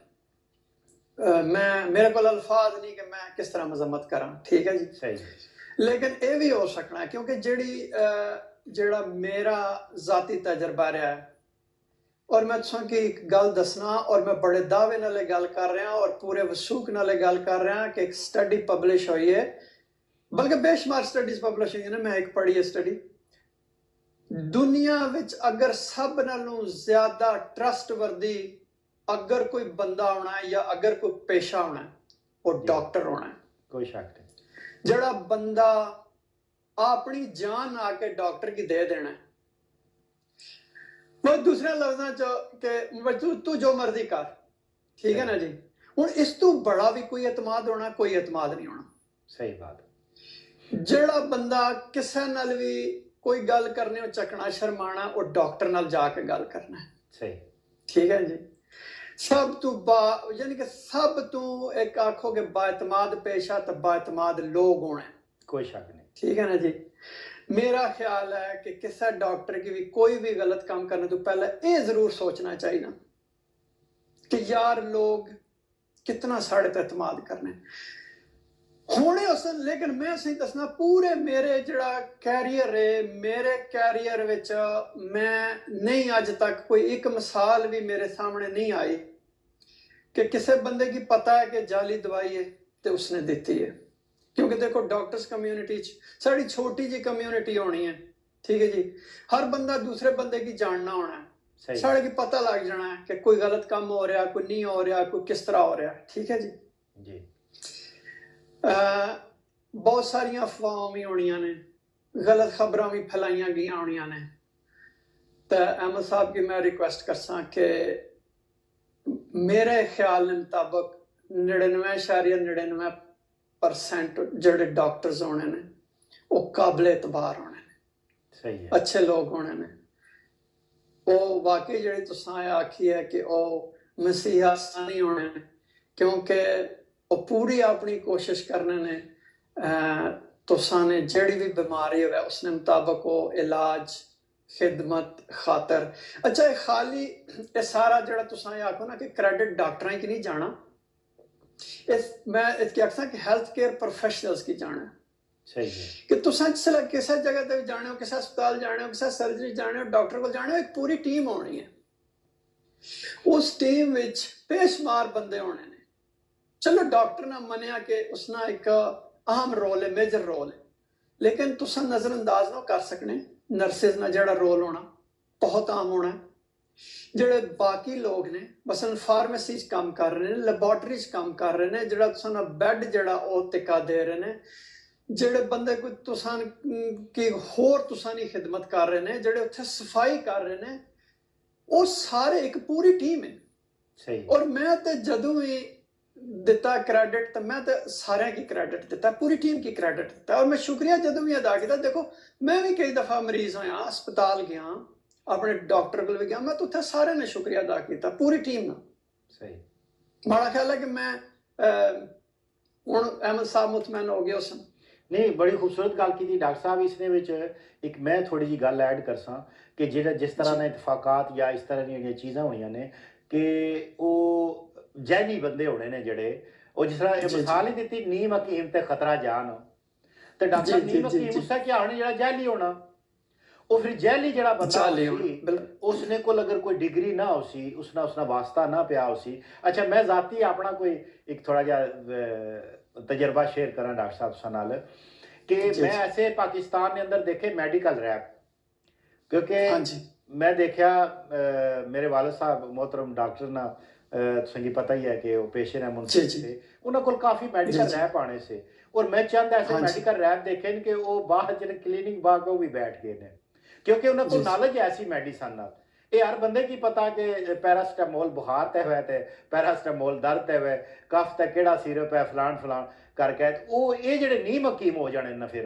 Speaker 2: मैं मेरे को अल्फाज नहीं कि मैं किस तरह मजम्मत करा, ठीक है जी।
Speaker 1: सही।
Speaker 2: लेकिन ये भी हो सकना है क्योंकि जड़ा मेरा जाती तजर्बा रहा है, और मैं तुसां की एक गल दसना, और मैं बड़े दावे नाले गल कर रहा और पूरे वसूख नाले गल कर रहा कि एक स्टडी पब्लिश हुई है, बल्कि बेशुमार स्टडीज पब्लिश हुई है, मैं एक पढ़ी है स्टडी। दुनिया विच अगर सब नालों ज्यादा ट्रस्टवर्दी अगर कोई बंदा होना है या अगर कोई पेशा होना है, वो डॉक्टर होना है।
Speaker 1: कोई शक नहीं।
Speaker 2: जड़ा बंदा अपनी जान आके डॉक्टर की दे देना है, वो दूसरे लफ्ज़ों च के तू जो मर्जी कर, ठीक है ना जी। हुण इस तो बड़ा भी कोई एतमाद होना, कोई एतमाद नहीं होना।
Speaker 1: सही बात।
Speaker 2: जड़ा बंदा किसे नाल भी कोई गल करने हो चकना शर्माना, वो डॉक्टर नाल जाके गल करना है।
Speaker 1: सही।
Speaker 2: ठीक है जी। सब तू यानी कि सब तू एक आखो कि बाएतमाद पेशा तो बाएतमाद लोग होना है।
Speaker 1: कोई शक नहीं।
Speaker 2: ठीक है ना जी। मेरा ख्याल है कि किसी डॉक्टर की भी कोई भी गलत काम करने तो पहले ये जरूर सोचना चाहिए ना कि यार लोग कितना साढ़े पे एतमाद करने होने उसन। लेकिन मैं सही दसना पूरे मेरे जड़ा कैरियर है, मेरे कैरियर विच मैं नहीं अज तक कोई एक मिसाल भी मेरे सामने नहीं आई कि किसी बंदे की पता है कि जाली दवाई है तो उसने दी है। क्योंकि देखो डॉक्टर्स कम्यूनिटी साड़ी छोटी जी कम्यूनिटी होनी है, ठीक है जी। हर बंदा दूसरे बंदे की जानना होना है, साढ़े की पता लग जाना है कि कोई गलत काम हो रहा, कोई नहीं हो रहा, कोई किस तरह हो रहा, ठीक है जी।
Speaker 1: जी।
Speaker 2: बहुत सारिया अफवाह भी होनिया ने, गलत खबरां भी फैलाइया गई होनिया ने। तो अहमद साहब की मैं रिक्वेस्ट करसा कि मेरे ख्याल के मुताबिक 99.99% ਜਿਹੜੇ ਡਾਕਟਰਸ ਹੋਣੇ ਨੇ ਉਹ ਕਾਬਲੇ ਇਤਬਾਰ ਹੋਣੇ ਨੇ,
Speaker 1: सही है,
Speaker 2: ਅੱਛੇ ਲੋਕ ਹੋਣੇ ਨੇ। ਉਹ ਵਾਕਈ ਜਿਹੜੀ ਤੁਸੀਂ ਆਖੀ ਹੈ ਕਿ ਉਹ ਮਸੀਹਾ ਸਾਨੀ ਹੋਣੇ ਨੇ, ਕਿਉਂਕਿ ਉਹ ਪੂਰੀ ਆਪਣੀ ਕੋਸ਼ਿਸ਼ ਕਰਨੇ ਨੇ ਤੁਸਾਂ ਨੇ ਜਿਹੜੀ ਵੀ ਬਿਮਾਰੀ ਹੋਵੇ ਉਸਨੇ ਮੁਤਾਬਕ ਉਹ ਇਲਾਜ ਖਿਦਮਤ ਖਾਤਰ। ਅੱਛਾ, ਇਹ ਖਾਲੀ ਇਹ ਸਾਰਾ ਜਿਹੜਾ ਤੁਸੀਂ ਆਖੋ ਨਾ ਕਿ ਕ੍ਰੈਡਿਟ ਡਾਕਟਰਾਂ ਕੀ ਨਹੀਂ ਜਾਣਾ, मैं इसकी आखसा कि हेल्थ केयर प्रोफेशनल्स की जाना
Speaker 1: सही है
Speaker 2: कि तुसा जिसले किसी जगह ते जाने हो, किसी अस्पताल जाने हो, किसी सर्जरी जाने हो, डॉक्टर को जाने हो, एक पूरी टीम होनी है। उस टीम विच बेशुमार बंदे होने ने। चलो डॉक्टर ने मनिया कि उसना एक अहम रोल है, मेजर रोल है, लेकिन तुसा नजरअंदाज ना कर सकने नर्सिस ना जेड़ा रोल होना बहुत आम होना है। ਜਿਹੜੇ ਬਾਕੀ ਲੋਕ ਨੇ ਮਸਲਨ ਫਾਰਮੇਸੀ 'ਚ ਕੰਮ ਕਰ ਰਹੇ ਨੇ, ਲੈਬੋਰਟਰੀ 'ਚ ਕੰਮ ਕਰ ਰਹੇ ਨੇ, ਜਿਹੜਾ ਤੁਸਾਂ ਬੈੱਡ ਜਿਹੜਾ ਉਹ ਟਿਕਾ ਦੇ ਰਹੇ ਨੇ, ਜਿਹੜੇ ਬੰਦੇ ਕੋਈ ਤੁਸਾਂ ਕੀ ਹੋਰ ਤੁਸਾਂ ਦੀ ਖਿਦਮਤ ਕਰ ਰਹੇ ਨੇ, ਜਿਹੜੇ ਉੱਥੇ ਸਫਾਈ ਕਰ ਰਹੇ ਨੇ, ਉਹ ਸਾਰੇ ਇੱਕ ਪੂਰੀ ਟੀਮ ਹੈ।
Speaker 1: सही
Speaker 2: ਔਰ ਮੈਂ ਤੇ ਜਦੋਂ ਵੀ ਦਿੱਤਾ ਕ੍ਰੈਡਿਟ ਤਾਂ ਮੈਂ ਤੇ ਸਾਰਿਆਂ ਕੀ ਕ੍ਰੈਡਿਟ ਦਿੱਤਾ, ਪੂਰੀ ਟੀਮ ਕੀ ਕ੍ਰੈਡਿਟ ਦਿੱਤਾ। ਔਰ ਮੈਂ ਸ਼ੁਕਰੀਆ ਜਦੋਂ ਵੀ ਅਦਾ ਕੀਤਾ। ਦੇਖੋ ਮੈਂ ਵੀ ਕਈ ਦਫਾ ਮਰੀਜ਼ ਹੋਇਆ, ਹਸਪਤਾਲ ਗਿਆ, ਆਪਣੇ ਡਾਕਟਰ ਕੋਲ ਵੀ ਗਿਆ, ਮੈਂ ਤਾਂ ਉੱਥੇ ਸਾਰਿਆਂ ਨੇ ਸ਼ੁਕਰੀਆ ਅਦਾ ਕੀਤਾ, ਪੂਰੀ ਟੀਮ ਨਾਲ।
Speaker 1: सही
Speaker 2: ਮਾੜਾ ਖਿਆਲ ਹੈ ਕਿ ਮੈਂ ਹੁਣ ਅਹਿਮਦ ਸਾਹਿਬ ਮੁਤਮੈਨ ਹੋ ਗਏ ਉਸ ਨੂੰ।
Speaker 1: नहीं, बड़ी खूबसूरत गल की डॉक्टर साहब। इसने विच एक मैं थोड़ी जी गल ऐड करसा कि जेड़ा जिस तरह ने इतफाकात या इस तरह दी चीज़ां होईयां ने कि वो जहनी बंदे होने ने जेड़े, वो जिस तरह मिसाल ही दी नीम हकीम ते खतरा जान, तो डॉक्टर नीम हकीम उसका क्या होना जेड़ा जहली होना, वो फिर जहली जेड़ा बंदा सी उसने कोल अगर कोई डिग्री ना हो सी, उसना वास्ता ना पिया हो सी। अच्छा, मैं जाती अपना कोई एक थोड़ा जा तजर्बा शेयर करा डॉक्टर साहब तुसां नाल कि मैं ऐसे पाकिस्तान के अंदर देखे मेडिकल रैप, क्योंकि मैं देखा मेरे वालिद साहब मोहतरम डॉक्टर ना तुसें पता ही है कि वो पेशे ने मुंसिफ थे, उन्होंने कोल काफ़ी मेडिकल रैप आने से, और मैं चंद ऐसे मेडिकल रैप देखे कि वो बाहर जिन्हें क्लीनिक बाग वो भी बैठ गए ने, क्योंकि उन्हें कोल नॉलेज ऐसी मेडिसन नाल। ये हर बंदे की पता कि पैरासिटामोल बुखार ते हुए ते पैरासिटामोल दर्द ते हुए, कफ ते केड़ा सिरप है फलान फलान करके, वो ये जेडे नीम हकीम हो जाने ना, फिर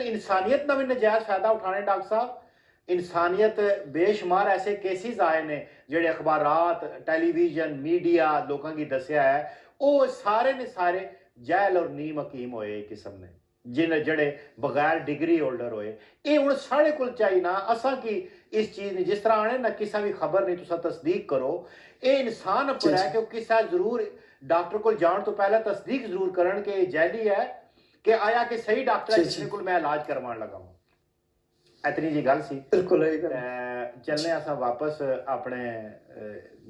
Speaker 1: इंसानियत ना भी नजायज़ फायदा उठाने। डॉक्टर साहब इंसानियत बेशुमार ऐसे केसेस आए ने जेडे अखबारात टेलीविजन मीडिया लोगों की दसिया है, वो सारे ने सारे जैल और नीम हकीम होए एक किस्म ने, जिन्हें जड़े बगैर डिग्री होल्डर होए। ये हुण साढ़े कोल चाहिए ना, असा की इस चीज़ ने जिस तरह आने ना किसा भी खबर नहीं तुसा तस्दीक करो, ये इंसान पर है कि किसा जरूर डॉक्टर को जान तो पहले तस्दीक जरूर करन कि जैली है कि आया कि सही डॉक्टर है जिसने को मैं इलाज करवान लगा हूँ। इतनी जी गल सी।
Speaker 2: बिल्कुल
Speaker 1: चलने असा वापस अपने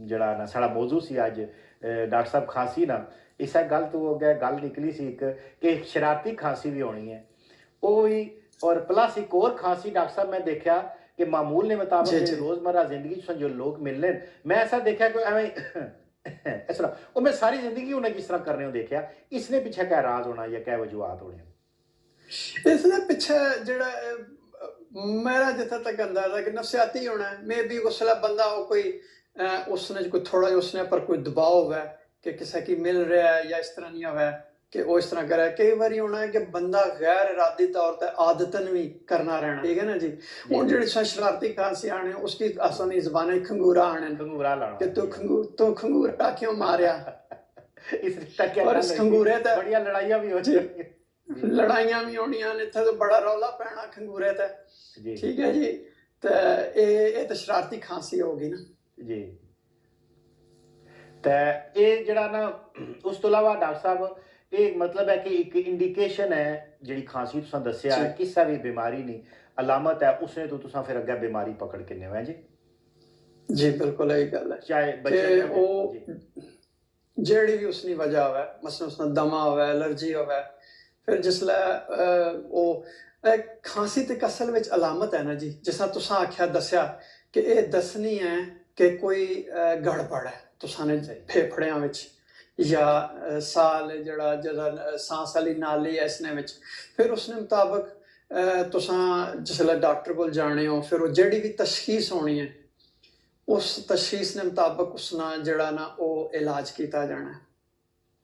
Speaker 1: जड़ा ना साड़ा मौजू सी अज डॉक्टर साहब खांसी ना, इस गल तो हो गया गल निकली सी एक कि शरारती खांसी भी होनी है वो भी, और प्लस एक और खांसी डॉक्टर साहब मैं देखा कि मामूल ने मुताबिक रोजमर्रा जिंदगी जो लोग मिलने, मैं ऐसा देखा कि एवं इस तरह वो मैं सारी जिंदगी उन्हें किस तरह करने देखा, इसने पीछे क्या राज होना या क्या वजूहत होने?
Speaker 2: इसने पीछे जड़ा मेरा जितना तक अंदाजा कि नफसियाती होना है, मे भी उसला बंदा हो कोई उसने कोई थोड़ा उसने पर कोई दबाव है कि किसी की मिल रहा है या इस तरह नहीं हुआ है कि वो इस तरह करे। कई बार होना है कि बंदा गैर इरादी तौर पर आदतन भी करना रहना, ठीक है ना जी। हूँ जी शरारती खांसी आने उसकी आसानी जबान खंगूरा आने,
Speaker 1: खंगूरा लाना
Speaker 2: कि तू खंगूरा क्यों मारिया और इस खंगूरे ते
Speaker 1: बड़िया लड़ाइयां भी हो जाएंगी,
Speaker 2: लड़ाइयां भी होनियां ने, इत्थे तो बड़ा रौला पैना खंगूरे ते, ठीक है जी। तो ये तो शरारती खांसी होगी ना
Speaker 1: जी। तो ये जड़ा ना उस तो अलावा डॉक्टर साहब ये मतलब है कि एक इंडिकेशन है जी खांसी तुसां दस्सिया है किसी भी बीमारी नहीं अलामत है, उसने तो तुसां फिर अगे बीमारी पकड़ के नेवा जी।
Speaker 2: जी बिल्कुल यही गल है, चाहे बच्चे वो जेड़ी भी उसकी वजह होवे, मसलन उसने दमा होवे, एलर्जी होवे, फिर जिसले वो खांसी ते असल विच अलामत है ना जी, जिस तरह तुसां आख्या दस्सिया कि ये दसनी है कि कोई गड़बड़ है तुसां ने फेफड़ियां विच या साल जड़ा सांस वाली नाली है इसने विच, फिर उसने मुताबिक तुसां जिसलै डॉक्टर कोल जाने हो फिर वो जेह्ड़ी भी तशखीस होनी है उस तशखीस ने मुताबिक उसना जेह्ड़ा ना वो इलाज किया जाना है।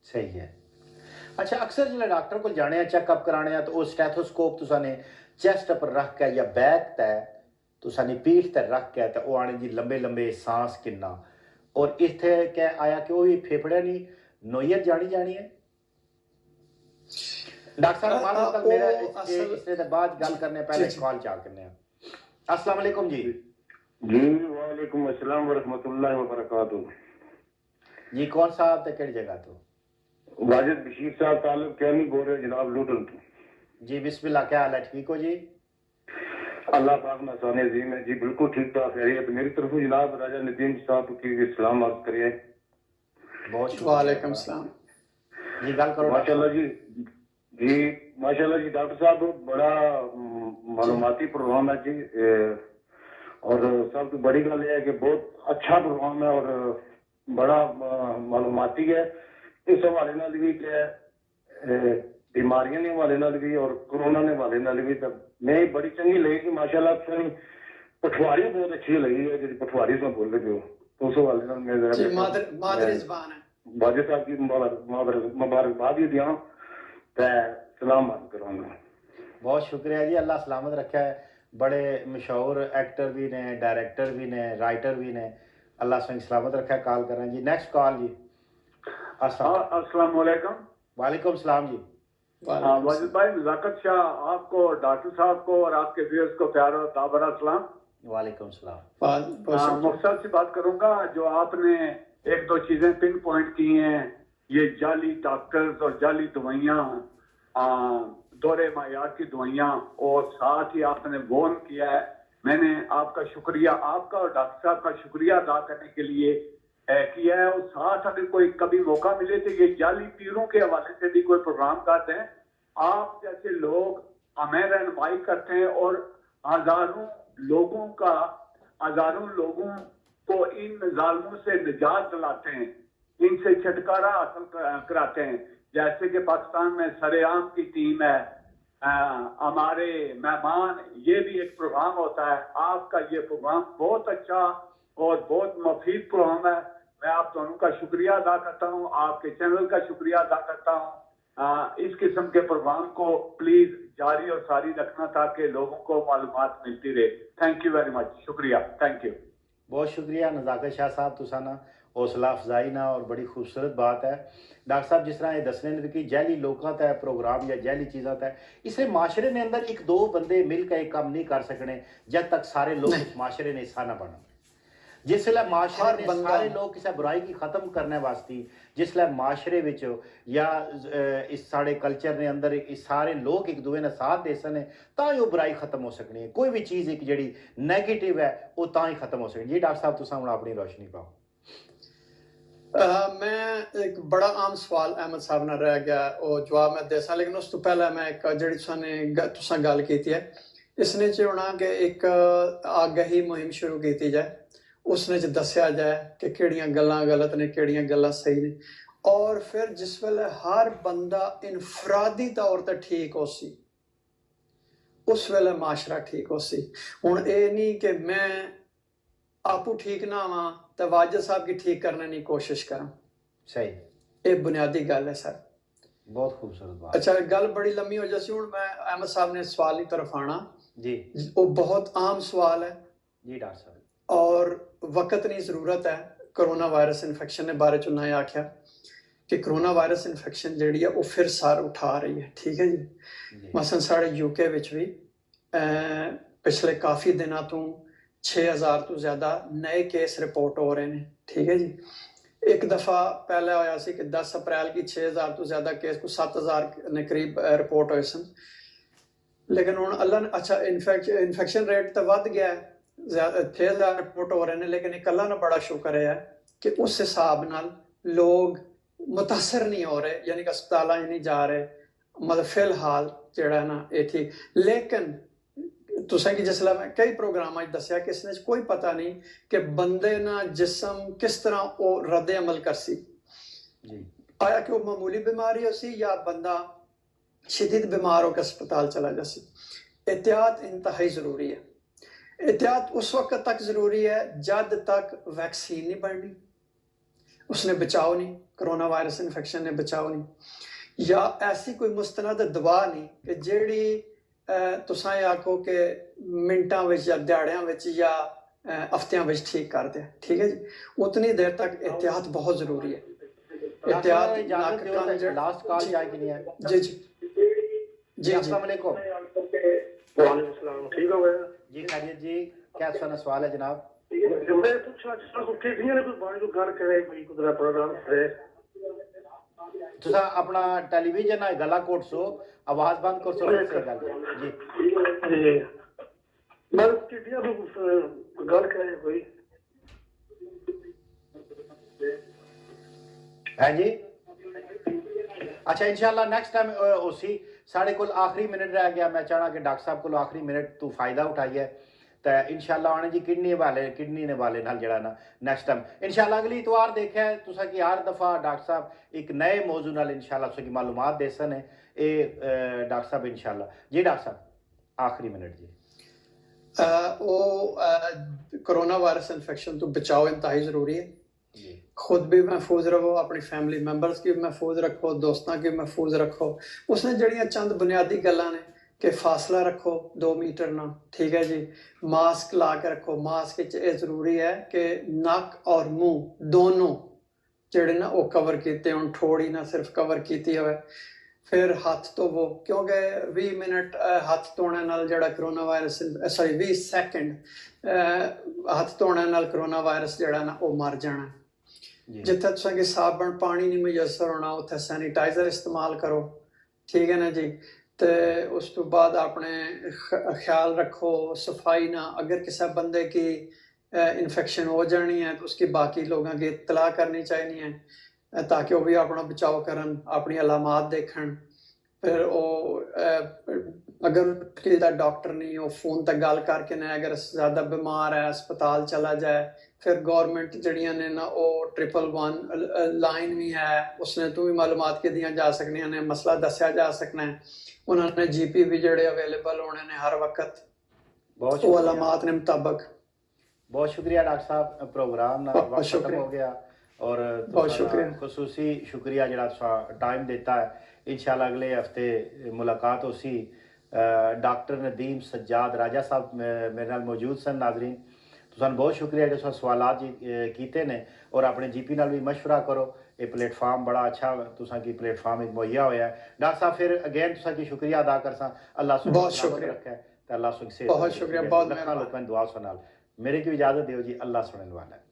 Speaker 1: सही है। अच्छा, अक्सर जिसले डॉक्टर को जाने चेकअप कराने तो वो स्टैथोस्कोप तुसाने चेस्ट पर रख के या बैक ते तुसानी पीठ ते रख के तो वो आने जी लंबे लंबे सांस किन्ना और इत्थे क्या आया कि वो भी फेफड़े नहीं नोयत जानी जानी है। डॉक्टर साहब मानो कल मेरा इससे तो बाद गल करने पहले कॉल चाल करने हैं। अस्सलाम वालेकुम जी।
Speaker 5: जी वालेकुम अस्सलाम व रहमतुल्लाहि व बरकातुहू।
Speaker 1: जी कौन साहब ते केड़ी जगह तो?
Speaker 5: वाजिद बशीर साहब तालुक कैनी बोल रहे जनाब लूटन तो।
Speaker 1: जी बिस्मिल्लाह, क्या हाल है? ठीक हो जी?
Speaker 5: अल्लाह पाक ना साने अजीम है जी, बिल्कुल ठीक ठाक खैरियत। मेरी तरफ जनाब राजा नदीम साहब की सलाम अर्ज करिए।
Speaker 1: बहुत शुक्रिया।
Speaker 2: वालेकुम सलाम
Speaker 1: जी गल करो।
Speaker 5: माशाल्लाह जी। जी माशाल्लाह जी डॉक्टर साहब बड़ा मालूमाती प्रोग्राम है जी, और सब तो बड़ी गल है कि बहुत अच्छा प्रोग्राम है और बड़ा मालूमाती है। इस हवाले नाल भी बीमारियां ने हवाले नाल भी और कोरोना ने हवाले नाल भी मैं बड़ी चंगी लगी माशाल्लाह। पठवारी बहुत अच्छी लगी है, जी पठवारी से बोल रहे हो तो उस हवाले नाल मैं
Speaker 2: जी मादरी ज़बान है।
Speaker 5: वाजिद साहब की मुबारकबाद भी दिया सलाम अर्ज करूंगा।
Speaker 1: बहुत शुक्रिया जी, अल्लाह सलामत रखा है। बड़े मशहूर एक्टर भी ने, डायरेक्टर भी ने, राइटर भी ने, अल्लाह से सलामत रखा है। कॉल कर रहे हैं जी। नेक्स्ट कॉल जी।
Speaker 3: अस्सलाम वालेकुम।
Speaker 1: वालेकुम सलाम जी।
Speaker 3: वाजिद भाई, नज़ाकत शाह आपको, डॉक्टर साहब को और आपके व्यूअर्स को प्यार और ताबरा सलाम।
Speaker 1: वालेकुम सलाम।
Speaker 3: मुख्तसर सी बात करूंगा। जो आपने एक दो चीजें पिन पॉइंट की हैं, ये जाली डॉक्टर्स और जाली दवाइयाँ, दौरे मायार की दवाइयाँ, और साथ ही आपने वॉर्न किया है। मैंने आपका शुक्रिया, आपका और डॉक्टर साहब का शुक्रिया अदा करने के लिए किया है। और साथ अगर कोई कभी मौका मिले तो ये जाली पीरों के हवाले से भी कोई प्रोग्राम करते हैं। आप जैसे लोग हमें रहनुमाई करते हैं और हजारों लोगों को इन जालिमों से निजात दिलाते हैं, इनसे छुटकारा हासिल कराते हैं। जैसे कि पाकिस्तान में सरेआम की टीम है, हमारे मेहमान, ये भी एक प्रोग्राम होता है। आपका ये प्रोग्राम बहुत अच्छा और बहुत मुफीद प्रोग्राम है। मैं आप दोनों का शुक्रिया अदा करता हूँ, आपके चैनल का शुक्रिया अदा करता हूँ। इस किस्म के प्रोग्राम को प्लीज जारी और सारी रखना ताकि लोगों को मालूमात मिलती रहे। थैंक यू वेरी मच, शुक्रिया, थैंक यू।
Speaker 1: बहुत शुक्रिया नज़ाकत शाह साहब, तुसाना हौसला अफजाई ना और बड़ी खूबसूरत बात है। डॉक्टर साहब जिस तरह ये दसने ने कि जैली लोगों का प्रोग्राम या जैली चीज़ा था, इसलिए माशरे ने अंदर एक दो बंदे मिलकर एक काम नहीं कर सकने जब तक सारे लोग इस माशरे ने हिस्सा ना बनन। जिसले माशरे ने सारे लोग किसी बुराई की खत्म करने वास्ते, जिसले माशरे विच या इस साढ़े कल्चर ने अंदर इस सारे लोग एक दूसरे ने साथ दे सकने तां ही वो बुराई खत्म हो सकनी है। कोई भी चीज़ एक जी नैगेटिव है वो तां ही खत्म हो सकनी। जी डॉक्टर साहब तुम अपनी रोशनी पाओ।
Speaker 2: मैं एक बड़ा आम सवाल अहमद साहब ने रह गया और जवाब मैं दे सा, लेकिन उस तो पहले मैं एक जी तुसा गल की है इसने च होना कि एक आगाही मुहिम शुरू की जाए, उसने च दसिया जाए कि केड़ियां गल्लां गलत ने केड़ियां गल्लां सही ने, और फिर जिस वेले हर बंदा इनफरादी तौर पर ठीक हो सी उस वेले माशरा ठीक हो सी। हुण ये नहीं कि मैं आपू ठीक ना हाँ तो वाजिद साहब की ठीक करने की कोशिश करा।
Speaker 1: सही,
Speaker 2: ये बुनियादी गल है सर।
Speaker 1: बहुत खूबसूरत बात।
Speaker 2: अच्छा गल बड़ी लंबी हो जाती। हूँ मैं अहमद साहब ने सवाल की तरफ आना
Speaker 1: जी,
Speaker 2: वो बहुत आम सवाल है
Speaker 1: जी डॉक्टर साहब,
Speaker 2: और वक्त नहीं जरूरत है। कोरोना वायरस इन्फेक्शन के बारे च उन्हें आख्या कि कोरोना वायरस इन्फेक्शन जी है वो फिर सार उठा रही है। ठीक है जी। मसलन साढ़े यूके विच भी पिछले काफ़ी दिनों तो 6000 तो ज़्यादा नए केस रिपोर्ट हो रहे हैं। ठीक है जी। एक दफ़ा पहले होया सी कि 10 अप्रैल की 6000 तो ज़्यादा केस को 7000 ने करीब रिपोर्ट होए सन, लेकिन हुण अल्लाह ने अच्छा इन्फेक्शन रेट तो वध गया है, 6000 रिपोर्ट हो रहे हैं, लेकिन एक अल्लाह ने बड़ा शुक्र है कि उस हिसाब नाल लोग मुतासर नहीं हो रहे, यानी कि अस्पताल नहीं जा रहे, मतलब फिलहाल जेड़ा है ना ये ठीक। लेकिन तुसें कि जिसलै मैं कई प्रोग्राम दसिया कि इसने कोई पता नहीं कि बंदे ना जिस्म किस तरह वो रद्द अमल कर सी जी। आया कि वो मामूली बीमारी हो सी या बंदा शदीद बीमार होकर अस्पताल चला जा सी। एहतियात इंतहाई ज़रूरी है। एहतियात उस वक्त तक ज़रूरी है जब तक वैक्सीन नहीं बननी, उसने बचाव नहीं, कोरोना वायरस इन्फेक्शन ने बचाव नहीं, या ऐसी कोई मुस्तनद दवा नहीं कि जेड़ी तुसां आखो कि मिनटां विच या दिहाड़ियां विच या हफ्तियां विच ठीक कर दे। ठीक है जी, उतनी देर तक एहतियात बहुत ज़रूरी है। एहतियात
Speaker 1: इजाजत दो,
Speaker 2: नाक
Speaker 1: लास्ट कॉल जाए कि नहीं है?
Speaker 2: जी जी जी जी
Speaker 1: अस्सलाम वालेकुम।
Speaker 4: ठीक हो गया
Speaker 1: जी खैरियत जी, क्या सा सवाल है जनाब?
Speaker 4: मैं पूछना चाहता हूं ठीक नहीं है कुछ बारी को घर करे कोई कुछ प्रोग्राम है
Speaker 1: तुसा अपना टेलीविजन ना गला कोट सो, आवाज बंद कर सो से गल जी
Speaker 4: जी मैं टिटिया को गल करे कोई
Speaker 1: है जी। अच्छा इंशाल्लाह नेक्स्ट टाइम उसी साढ़े को आखिरी मिनट रह गया, मैं चाहना कि डॉक्टर साहब को आखिरी मिनट तू फायदा उठाइए तो इंशाल्लाह आने जी किडनी ने वाले नाल जड़ा ना नेक्स्ट टाइम इंशाल्लाह अगली इतवार देखा है तुसा कि हर दफा डॉक्टर साहब एक नए मौजू नाल इंशाल्लाह तुसा की मालूमात दे सन ए डॉक्टर साहब इंशाल्लाह जी। डॉक्टर साहब आखिरी मिनट जी।
Speaker 2: कोरोना वायरस इन्फेक्शन तो बचाव इंतहाई ज़रूरी है।
Speaker 1: जी
Speaker 2: खुद भी महफूज रहो, अपनी फैमिली मैंबर्स की भी महफूज रखो, दोस्तों की महफूज रखो। उसने जड़ियाँ चंद बुनियादी गल्लां ने कि फासला रखो 2 मीटर ना, ठीक है जी, मास्क ला के रखो। मास्क ये जरूरी है कि नक और मुंह दोनों जेड़े ना वो कवर किते होन, ठोड़ी ना सिर्फ कवर कीती होवे। फिर हाथ धोवो, क्योंकि 20 मिनट हाथ धोने नाल जेड़ा कोरोना वायरस सॉरी 20 सेकंड हाथ धोने नाल कोरोना वायरस जेड़ा ना वो मर जाना। जिथे तुसें कि साबन पानी नहीं मुयसर होना उत्थे सैनिटाइजर इस्तेमाल करो। ठीक है ना जी। तो उस तो बाद अपने ख्याल रखो सफाई ना, अगर किसी बंदे की इन्फेक्शन हो जानी है तो उसकी बाकी लोगों की इतला करनी चाहिए है ताकि वो भी अपना बचाव करन, अपनी अलामात देखन। फिर वो अगर किसी डॉक्टर नहीं हो फोन तक गल करके ना, अगर ज़्यादा बीमार है अस्पताल चला जाए। फिर गवर्नमेंट जड़ियाँ ने ना वो 111 लाइन भी है, उसने तो भी मालूमात के दियाँ जा सकनियां ने, मसला दसिया जा सकना है। उन्होंने GP भी जड़े अवेलेबल होने ने हर वक्त
Speaker 1: बहुत
Speaker 2: वो अलामात ने मुताबिक।
Speaker 1: बहुत शुक्रिया डॉक्टर साहब, प्रोग्राम ना वक्त खत्म हो गया और
Speaker 2: बहुत शुक्रिया,
Speaker 1: खुसूसी शुक्रिया जरा टाइम देता है। इंशाल्लाह अगले हफ्ते मुलाकात होसी। डॉक्टर नदीम सज्जाद राजा साहब मेरे नाल मौजूद सन। नाजरीन तुसां बहुत शुक्रिया जो सवालात कीते ने और अपने GP नाल भी मशवरा करो। ये प्लेटफार्म बड़ा अच्छा तुसां की प्लेटफार्म एक मुहैया होया है। डॉक्टर साहब फिर अगेन तुसां की शुक्रिया अदा करसा। अल्लाह
Speaker 2: बहुत शुक्रिया
Speaker 1: रखे तो अल्लाह सुख से
Speaker 2: बहुत शुक्रिया, बहुत
Speaker 1: लखां लोकां दुआ सुनाल। मेरे की इजाजत दियो जी, अल्लाह सुनने वाला है।